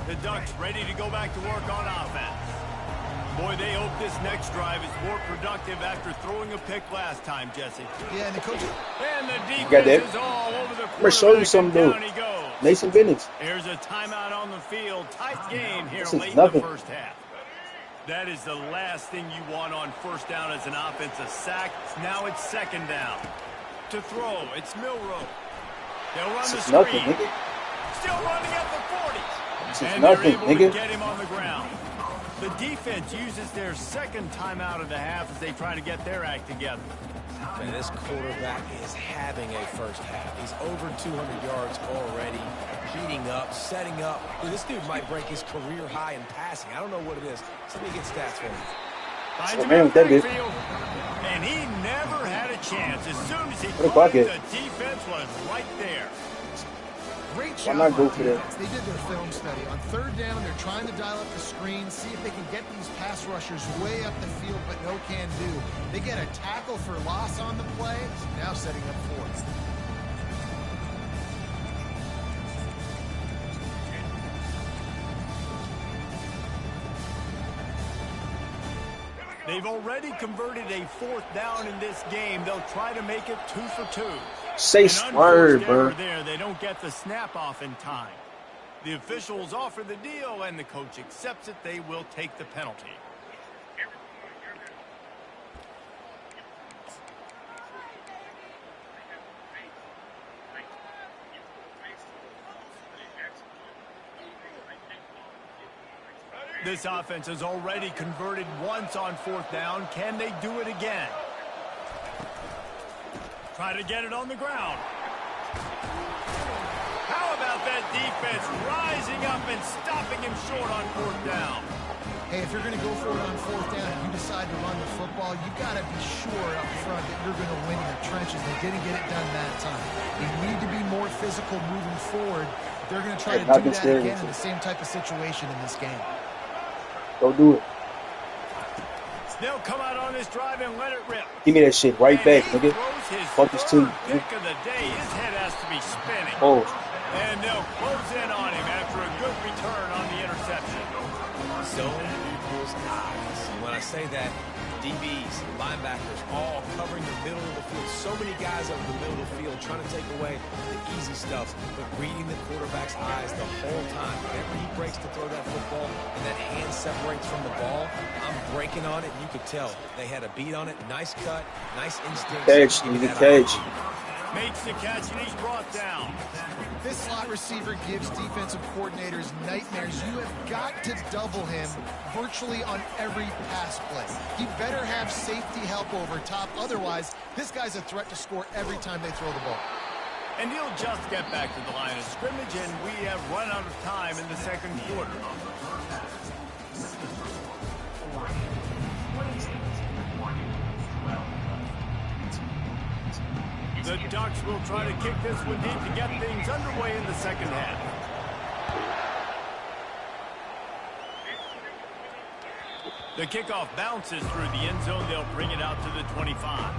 The Ducks ready to go back to work on offense. Boy, they hope this next drive is more productive after throwing a pick last time, Jesse. Yeah, and the coach... And the got that? defense is all over the I'm gonna show you quarterback, something, and though. down he goes. Mason Bennett. There's a timeout on the field. Tight game here This is late nothing. in the first half. That is the last thing you want on first down as an offensive sack. Now it's second down. To throw, it's Milrow. They'll run This the is screen. nothing, nigga. Still running at the 40. This is And nothing, they're able nigga. to get him on the ground. The defense uses their second timeout of the half as they try to get their act together. Man, this quarterback is having a first half. He's over 200 yards already, heating up, setting up. Dude, this dude might break his career high in passing. I don't know what it is. Let me get stats for him. Finds him man, in the that is- backfield, and he never had a chance. As soon as he What a caught it, bucket. the defense was right there. Great Why job not go on for that? defense. They did their film study. On third down, they're trying to dial up the screen, see if they can get these pass rushers way up the field, but no can do. They get a tackle for loss on the play, now setting up fourth. They've already converted a 4th down in this game. They'll try to make it 2 for 2. Say An swerve, unforced error bro. there. They don't get the snap off in time. The officials offer the deal, and the coach accepts it. They will take the penalty. This offense has already converted once on 4th down. Can they do it again? Try to get it on the ground. How about that defense rising up and stopping him short on 4th down? Hey, if you're going to go for it on 4th down and you decide to run the football, you got to be sure up front that you're going to win in the trenches. They didn't get it done that time. They need to be more physical moving forward. They're going to try to do that again in the same type of situation in this game. Don't do it. They'll come out on this drive and let it rip. Give me that shit right back, nigga. Fuck this team. Pick of the day. His head has to be spinning. Oh, And they'll close in on him after a good return on the interception. Zone equals eyes. And when I say that, DBs, linebackers, all covering the middle of the field. So many guys over the middle of the field trying to take away the easy stuff, but reading the quarterback's eyes the whole time. Whenever he breaks to throw that football and that hand separates from the ball, I'm breaking on it. You could tell they had a beat on it. Nice cut, nice instinct. catch, you need to catch. Makes the catch, and he's brought down. This slot receiver gives defensive coordinators nightmares. You have got to double him virtually on every pass play. He better have safety help over top. Otherwise, this guy's a threat to score every time they throw the ball. And he'll just get back to the line of scrimmage, and we have run out of time in the second quarter. The Ducks will try to kick this one deep to get things underway in the second half. The kickoff bounces through the end zone. They'll bring it out to the 25.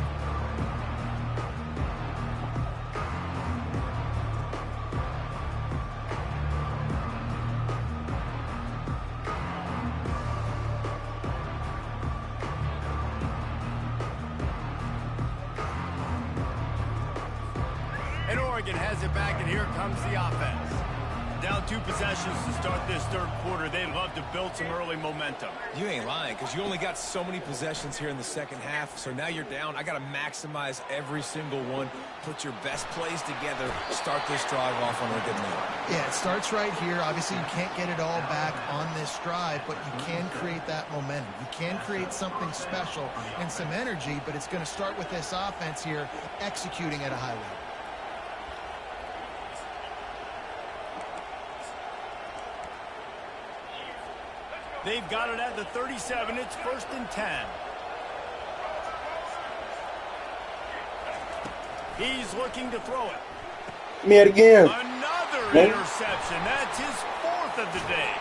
And Oregon has it back, and here comes the offense. Down 2 possessions to start this third quarter. They'd love to build some early momentum. You ain't lying, because you only got so many possessions here in the second half, so now you're down. I got to maximize every single one, put your best plays together, start this drive off on a good note. Yeah, it starts right here. Obviously, you can't get it all back on this drive, but you can create that momentum. You can create something special and some energy, but it's going to start with this offense here executing at a high level. They've got it at the 37. It's 1st and 10. He's looking to throw it. Give me it again. Another interception. That's his 4th of the day.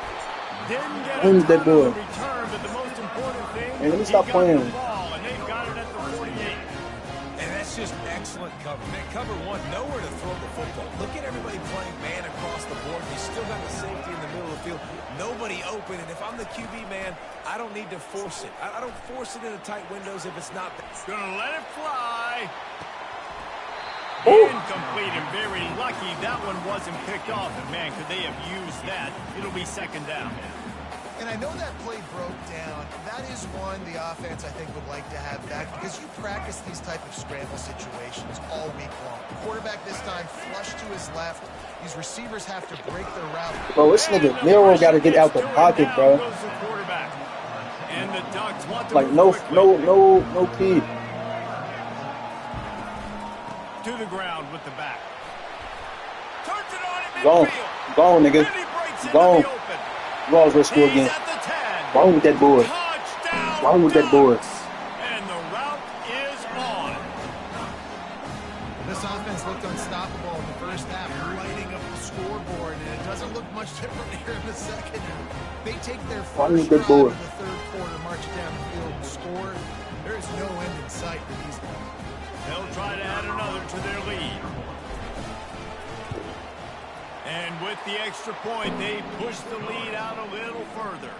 Didn't get Who's a that ton boy? of return, but the most important thing, Hey, let me he stop got playing. the ball, and they've got it at the 48. And that's just excellent cover. Man, cover one, nowhere to throw the football. Look at everybody playing man across the board. You still got the safety in the middle of the field. Nobody open, and if I'm the QB, man, I don't need to force it. I don't force it into tight windows if it's not there. Gonna let it fly. Ooh. Incomplete, and very lucky that one wasn't picked off. And man, could they have used that? It'll be 2nd down. And I know that play broke down. That is one the offense, I think, would like to have back because you practice these type of scramble situations all week long. Quarterback this time flush to his left. These receivers have to break their route. Bro, this nigga Nero got to get out the pocket, bro. And the Ducks want to Like move quickly. no kid. To the ground with the back. Turns it on in Go on, midfield. go on, nigga. Then he breaks into Go on. the open. You always risk score He's again. at the 10. Wrong with that boy. Touchdown, Wrong with that boy. Ducks. And the route is on. This offense looked unstoppable in the first half, lighting up the scoreboard, and it doesn't look much different here in the second. They take their Wrong with first that drive boy. in the third quarter, march down the field and score. There is no end in sight for these guys. They'll try to add another to their lead. And with the extra point, they push the lead out a little further.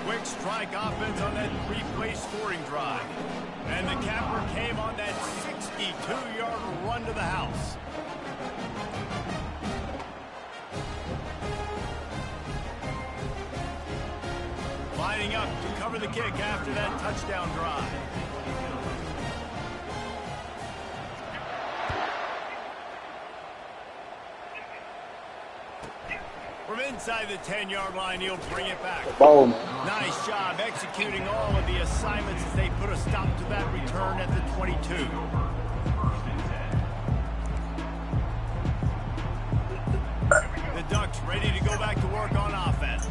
Quick strike offense on that 3-play scoring drive. And the capper came on that 62-yard run to the house. Lining up to cover the kick after that touchdown drive. From inside the 10-yard line, he'll bring it back. Ball, man. Nice job executing all of the assignments as they put a stop to that return at the 22. The Ducks ready to go back to work on offense.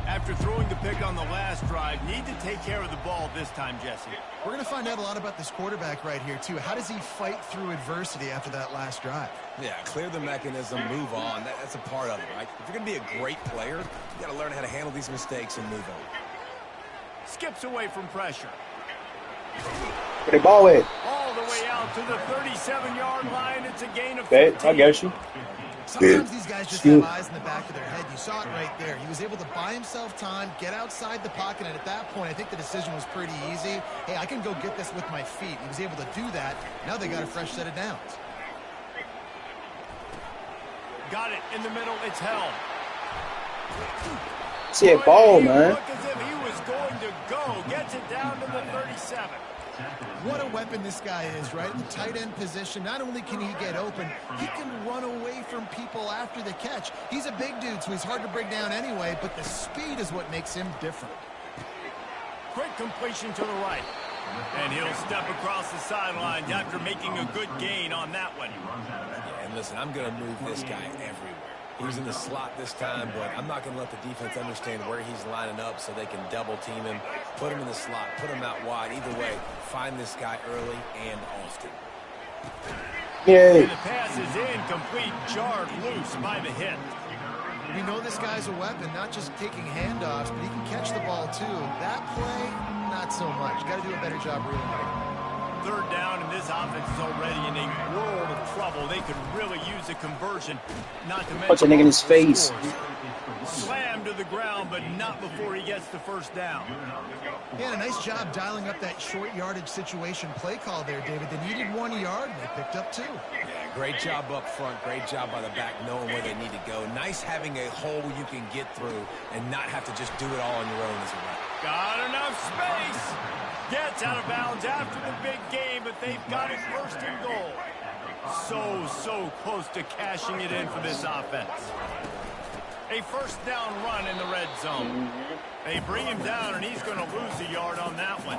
After throwing the pick on the last drive, need to take care of the ball this time, Jesse. We're going to find out a lot about this quarterback right here, too. How does he fight through adversity after that last drive? Yeah, clear the mechanism, move on. That's a part of it, right? If you're going to be a great player, you got to learn how to handle these mistakes and move on. Skips away from pressure. Where the ball at? All the way out to the 37-yard line. It's a gain of Okay, 15. I got you. Sometimes these guys just have eyes in the back of their head. You saw it right there. He was able to buy himself time, get outside the pocket, and at that point, I think the decision was pretty easy. Hey, I can go get this with my feet. He was able to do that. Now they got a fresh set of downs. Got it in the middle. It's held. See that ball, man. Look as if he was going to go. Gets it down to the 37. What a weapon this guy is, right? The tight end position, not only can he get open, he can run away from people after the catch. He's a big dude, so he's hard to bring down anyway, but the speed is what makes him different. Quick completion to the right. And he'll step across the sidelines after making a good gain on that one. Yeah, and listen, I'm going to move this guy everywhere. He was in the slot this time, but I'm not going to let the defense understand where he's lining up so they can double team him, put him in the slot, put him out wide. Either way, find this guy early and often. Yay. And the pass is incomplete, jarred loose by the hit. We know this guy's a weapon, not just taking handoffs, but he can catch the ball too. That play, not so much. Got to do a better job reeling it in. Third down, and this offense is already in a world of trouble. They could really use a conversion, not to mention Punch a nigga in his face. Slam to the ground, but not before he gets the first down. Yeah, and a nice job dialing up that short yardage situation play call there, David. They needed 1 yard, and they picked up 2. Yeah, great job up front. Great job by the back knowing where they need to go. Nice having a hole you can get through and not have to just do it all on your own as a rep. Got enough space. Gets out of bounds after the big game, but they've got it first and goal. So close to cashing it in for this offense. A first down run in the red zone. They bring him down, and he's going to lose a yard on that one.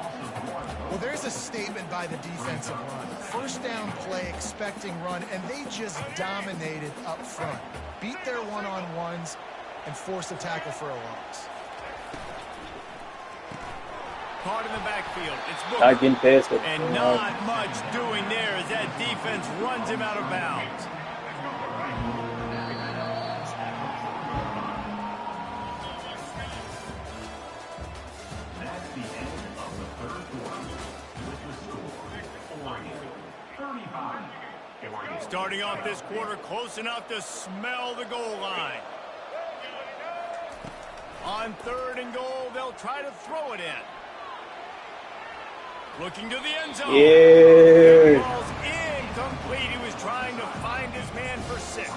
Well, there's a statement by the defensive line. First down play, expecting run, and they just dominated up front. Beat their one-on-ones and forced a tackle for a loss. Caught in the backfield. It's Booker. Not getting past it. And not much doing there as that defense runs him out of bounds. That's the end of the third quarter. With the score, Oregon 35. Starting off this quarter close enough to smell the goal line. On third and goal, they'll try to throw it in. Looking to the end zone. Yeah. Ball's incomplete. He was trying to find his man for 6.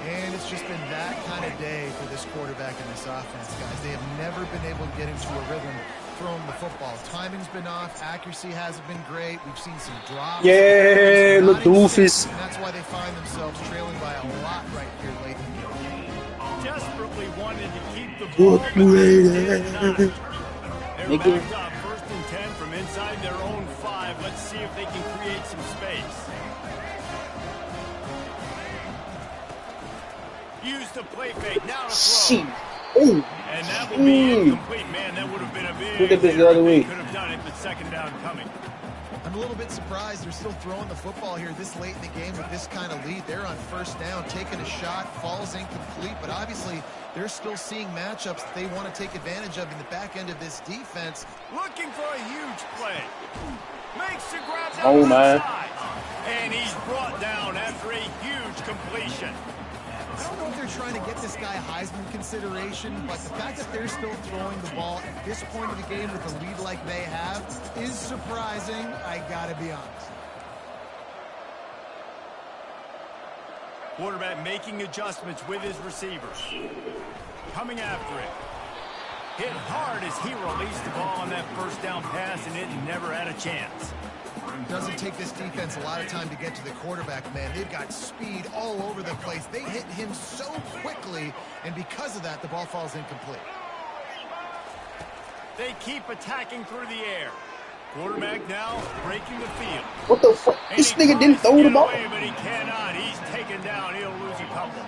And it's just been that kind of day for this quarterback and this offense, guys. They have never been able to get into a rhythm throwing the football. Timing's been off. Accuracy hasn't been great. We've seen some drops. Yeah, look, doofus. And that's why they find themselves trailing by a lot right here late in the game. Desperately wanted to keep the ball, but they did not. They're backed up. First and 10 from inside their own 5. Let's see if they can create some space. Use the play fake. Now to throw. Ooh. And that will be incomplete. Man, that would have been a big Look at this the other way. Could have done it, but second down coming. I'm a little bit surprised they're still throwing the football here this late in the game with this kind of lead. They're on first down, taking a shot, falls incomplete, but obviously they're still seeing matchups that they want to take advantage of in the back end of this defense. Looking for a huge play. Makes the grab down Oh, the man. side. And he's brought down after a huge completion. I don't know if they're trying to get this guy Heisman consideration, but the fact that they're still throwing the ball at this point of the game with a lead like they have is surprising, I gotta be honest. Quarterback making adjustments with his receivers. Coming after it. Hit hard as he released the ball on that first down pass, and it never had a chance. Doesn't take this defense a lot of time to get to the quarterback, man. They've got speed all over the place. They hit him so quickly, and because of that, the ball falls incomplete. They keep attacking through the air. Quarterback now breaking the field. What the fuck? This nigga didn't throw the ball. Away, but he cannot. He's taken down. He'll lose a couple.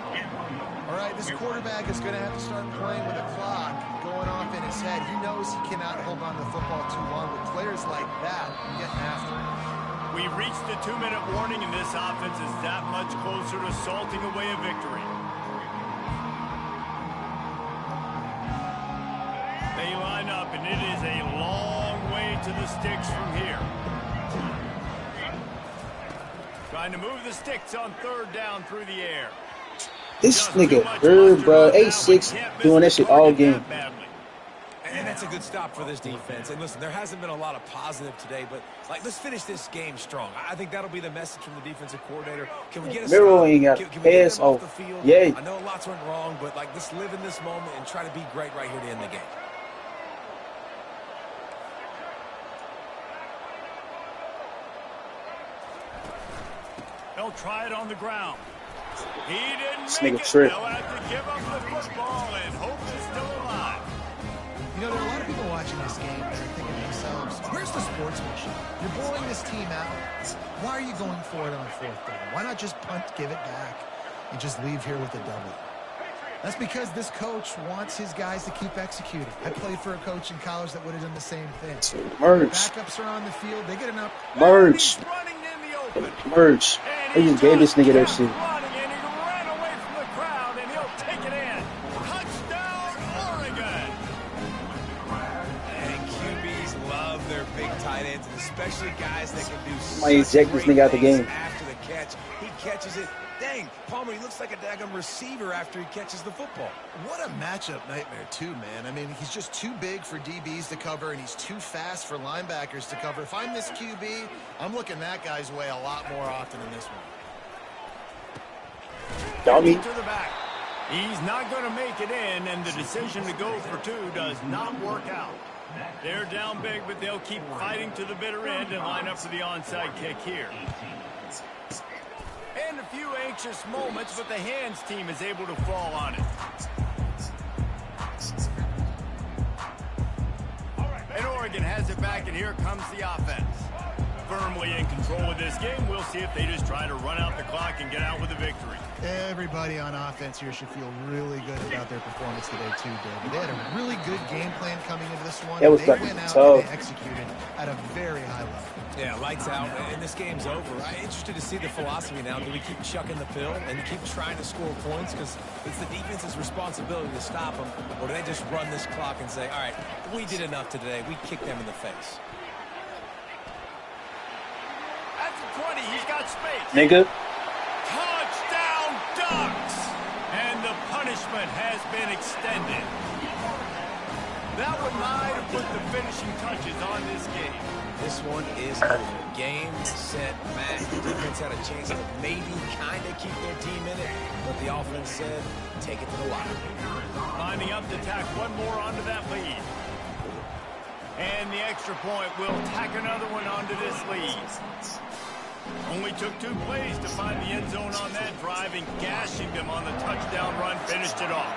All right, this quarterback is going to have to start playing with a clock going off in his head. He knows he cannot hold on to the football too long with players like that getting after him. We reached the 2-minute warning, and this offense is that much closer to salting away a victory. They line up, and it is a long way to the sticks from here. Trying to move the sticks on third down through the air. This nigga, bro, 8'6", doing that shit all game. And that's a good stop for this defense. And listen, there hasn't been a lot of positive today, but like, let's finish this game strong. I think that'll be the message from the defensive coordinator. Can we get a Miro ain't got Can we get ass them off off. the field? Yeah. I know lots went wrong, but like, let's live in this moment and try to be great right here to end the game. They'll try it on the ground. He didn't This make nigga it. trick. They'll have to give up the football and hope it's still alive. You know, there are a lot of people watching this game that are thinking to themselves, where's the sportsmanship? You're blowing this team out. Why are you going for it on fourth down? Why not just punt, give it back, and just leave here with a W? That's because this coach wants his guys to keep executing. I played for a coach in college that would have done the same thing. Merge. Backups are on the field. They get enough. Merge. He's running in the open. Merge. They just gave this nigga that shit. Running, and he ran away from the crowd, and he'll take it in. their big tight ends, and especially guys that can do Might eject this nigga out the game. after the catch. He catches it. Dang, Palmer, he looks like a daggum receiver after he catches the football. What a matchup nightmare, too, man. I mean, he's just too big for DBs to cover, and he's too fast for linebackers to cover. If I'm this QB, I'm looking that guy's way a lot more often than this one. Dummy. To the back. He's not going to make it in, and the decision to go for two does not work out. They're down big, but they'll keep fighting to the bitter end and line up for the onside kick here. And a few anxious moments, but the hands team is able to fall on it. And Oregon has it back, and here comes the offense. Firmly in control of this game. We'll see if they just try to run out the clock and get out with a victory. Everybody on offense here should feel really good about their performance today, too, David. They had a really good game plan coming into this one. It was They fucking went out tough. and they executed at a very high level. Yeah, lights out, and this game's over. I'm interested to see the philosophy now. Do we keep chucking the pill and keep trying to score points? Because it's the defense's responsibility to stop them. Or do they just run this clock and say, all right, we did enough today. We kicked them in the face. At the 20, he's got space. Nigga. Touchdown Ducks! And the punishment has been extended. That one might have put the finishing touches on this game. This one is over. Game, set, match. The defense had a chance to maybe kind of keep their team in it, but the offense said, take it to the line. Lining up to tack one more onto that lead. And the extra point will tack another one onto this lead. Only took 2 plays to find the end zone on that drive, and gashing them on the touchdown run finished it off.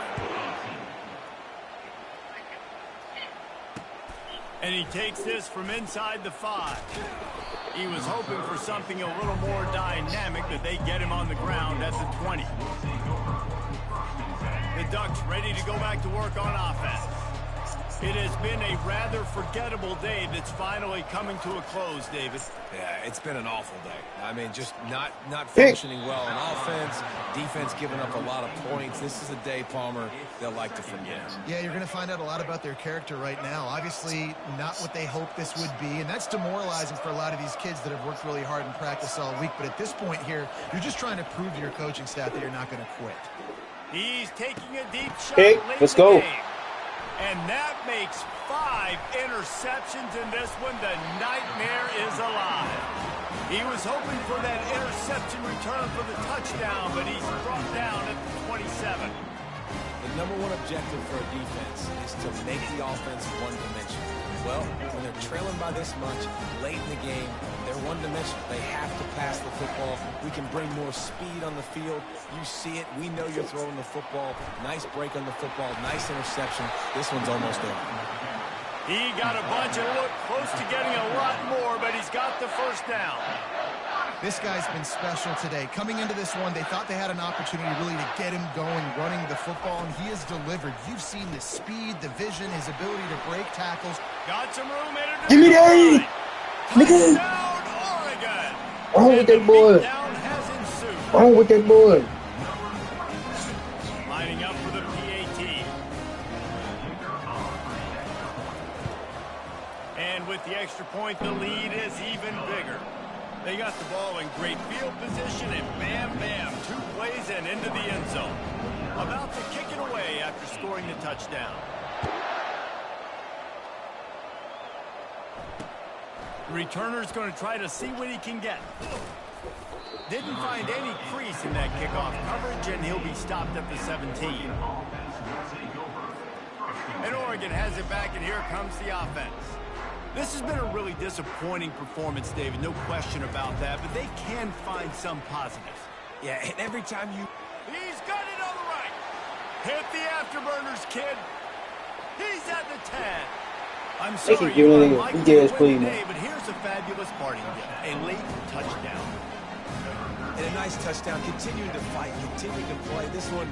And he takes this from inside the 5. He was hoping for something a little more dynamic, that they get him on the ground at the 20. The Ducks ready to go back to work on offense. It has been a rather forgettable day that's finally coming to a close, David. Yeah, it's been an awful day. I mean, just not functioning well on offense, defense giving up a lot of points. This is a day, Palmer, they'll like to forget. Yeah, you're going to find out a lot about their character right now. Obviously, not what they hoped this would be, and that's demoralizing for a lot of these kids that have worked really hard in practice all week. But at this point here, you're just trying to prove to your coaching staff that you're not going to quit. He's taking a deep shot. Hey, late let's in the go. game. And that makes 5 interceptions in this one. The nightmare is alive. He was hoping for that interception return for the touchdown, but he's brought down at the 27. The number one objective for a defense is to make the offense one-dimensional. Well, when they're trailing by this much, late in the game, they're one-dimensional. They have to pass the football. We can bring more speed on the field. You see it. We know you're throwing the football. Nice break on the football. Nice interception. This one's almost over. He got a bunch and looked close to getting a lot more, but he's got the first down. This guy's been special today. Coming into this one, they thought they had an opportunity really to get him going, running the football, and he has delivered. You've seen the speed, the vision, his ability to break tackles. Got some room in it. Give me that! Nigga! Touchdown, Oregon! On with that boy. Down has ensued. On with that boy. Lining up for the PAT. And with the extra point, the lead is even bigger. They got the ball in great field position, and bam, bam, 2 plays and into the end zone. About to kick it away after scoring the touchdown. The returner's going to try to see what he can get. Didn't find any crease in that kickoff coverage, and he'll be stopped at the 17. And Oregon has it back, and here comes the offense. This has been a really disappointing performance, David, no question about that, but they can find some positives. Yeah, and every time you... He's got it on the right. Hit the afterburners, kid. He's at the 10. I'm They sorry can you do weren't anything. likely He to gets win clean. today, but here's a fabulous parting gift, a late touchdown. And a nice touchdown, continuing to fight, continuing to play. This one,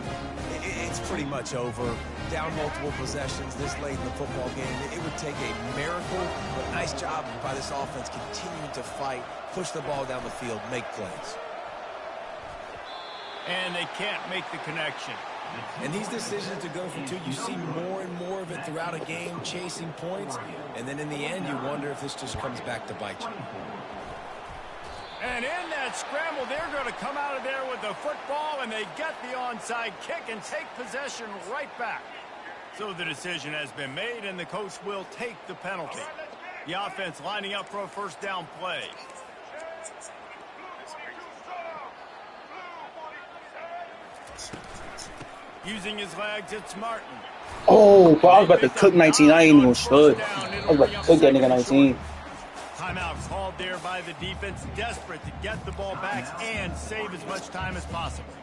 it's pretty much over. Down multiple possessions this late in the football game. It would take a miracle, but nice job by this offense continuing to fight, push the ball down the field, make plays. And they can't make the connection. And these decisions to go for two, you see more and more of it throughout a game, chasing points. And then in the end, you wonder if this just comes back to bite you. And in that scramble, they're going to come out of there with the football, and they get the onside kick and take possession right back. So the decision has been made, and the coach will take the penalty. The offense lining up for a first down play. Using his legs, it's Martin. Oh, bro, I was about to cook 19. I ain't even should. I was about to cook that nigga 19. Timeout called there by the defense, desperate to get the ball back and save as much time as possible.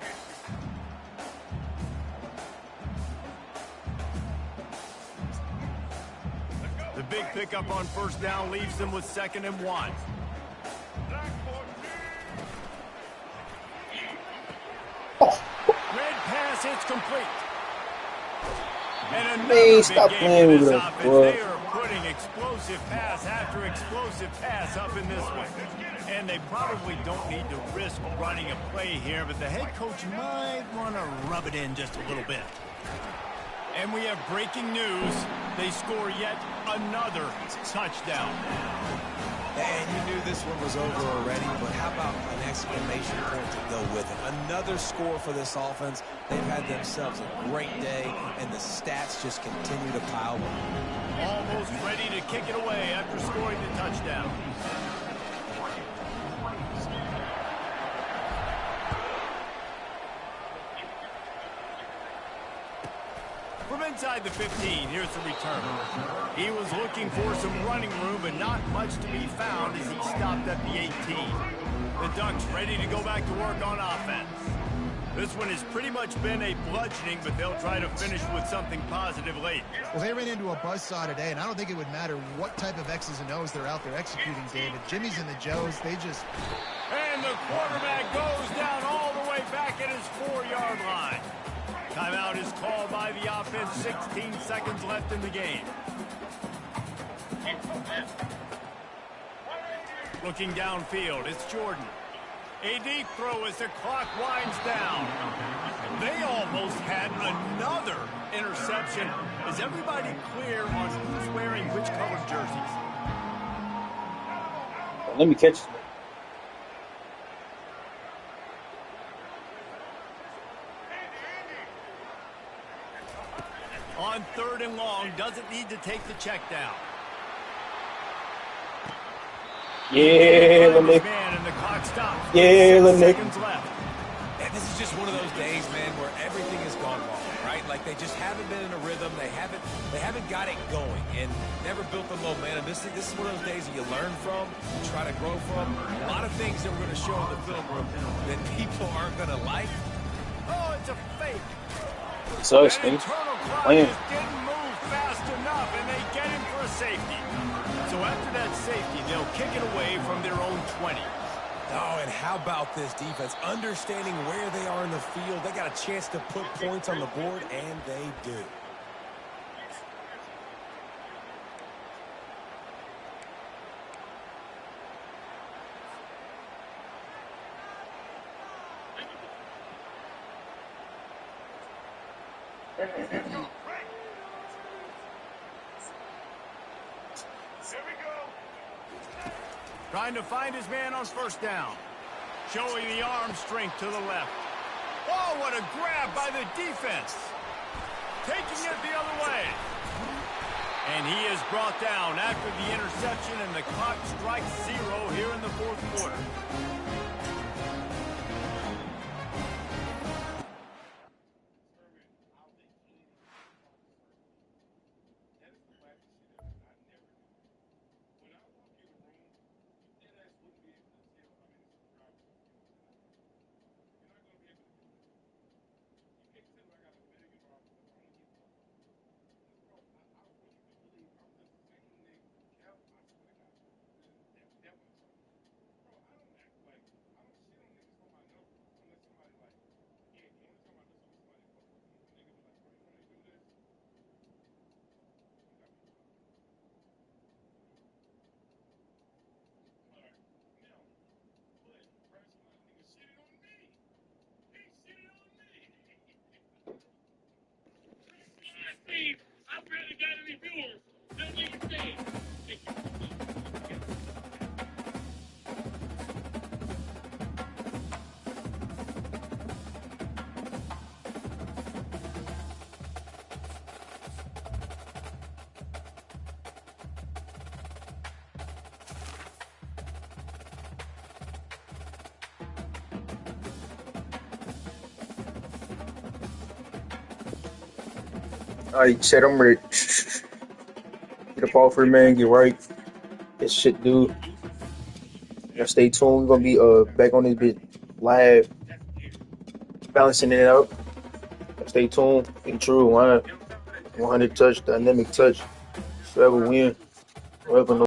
The big pickup on first down leaves them with 2nd and 1. Red pass, it's complete. And another big game for this offense. They are putting explosive pass after explosive pass up in this one. And they probably don't need to risk running a play here, but the head coach might want to rub it in just a little bit. And we have breaking news. They score yet another touchdown. And you knew this one was over already, but how about an exclamation point to go with it? Another score for this offense. They've had themselves a great day, and the stats just continue to pile up. Almost ready to kick it away after scoring the touchdown. From inside the 15, here's the return. He was looking for some running room, but not much to be found as he stopped at the 18. The Ducks ready to go back to work on offense. This one has pretty much been a bludgeoning, but they'll try to finish with something positive late. Well, they ran into a buzzsaw today, and I don't think it would matter what type of X's and O's they're out there executing, David. Jimmy's and the Joes, they just... And the quarterback goes down all the way back at his 4-yard line. Timeout is called by the offense. 16 seconds left in the game. Looking downfield, it's Jordan. A deep throw as the clock winds down. They almost had another interception. Is everybody clear on who's wearing which colored jerseys? Let me catch it. On 3rd and long, doesn't need to take the check down. Yeah, Nick. And the clock stops. Yeah, Nick. Seconds left. And this is just one of those days, man, where everything has gone wrong, right? Like they just haven't been in a rhythm. They haven't got it going and never built the momentum. This is one of those days that you learn from, you try to grow from. A lot of things that we're going to show in the film room that people aren't going to like. Oh, it's a fake. So it's me. Playing. Didn't move fast enough, and they get him for a safety. So after that safety, they'll kick it away from their own 20. Oh, and how about this defense? Understanding where they are in the field. They got a chance to put points on the board, and they do. Trying to find his man on first down. Showing the arm strength to the left. Oh, what a grab by the defense. Taking it the other way. And he is brought down after the interception, and the clock strikes 0 here in the 4th quarter. Alright, said I'm ready. Get up off here, man. Get right. This shit, dude. Now stay tuned. We're gonna be back on this bit live, balancing it out. Stay tuned. Be true. 100 touch, dynamic touch. Forever win. Forever no.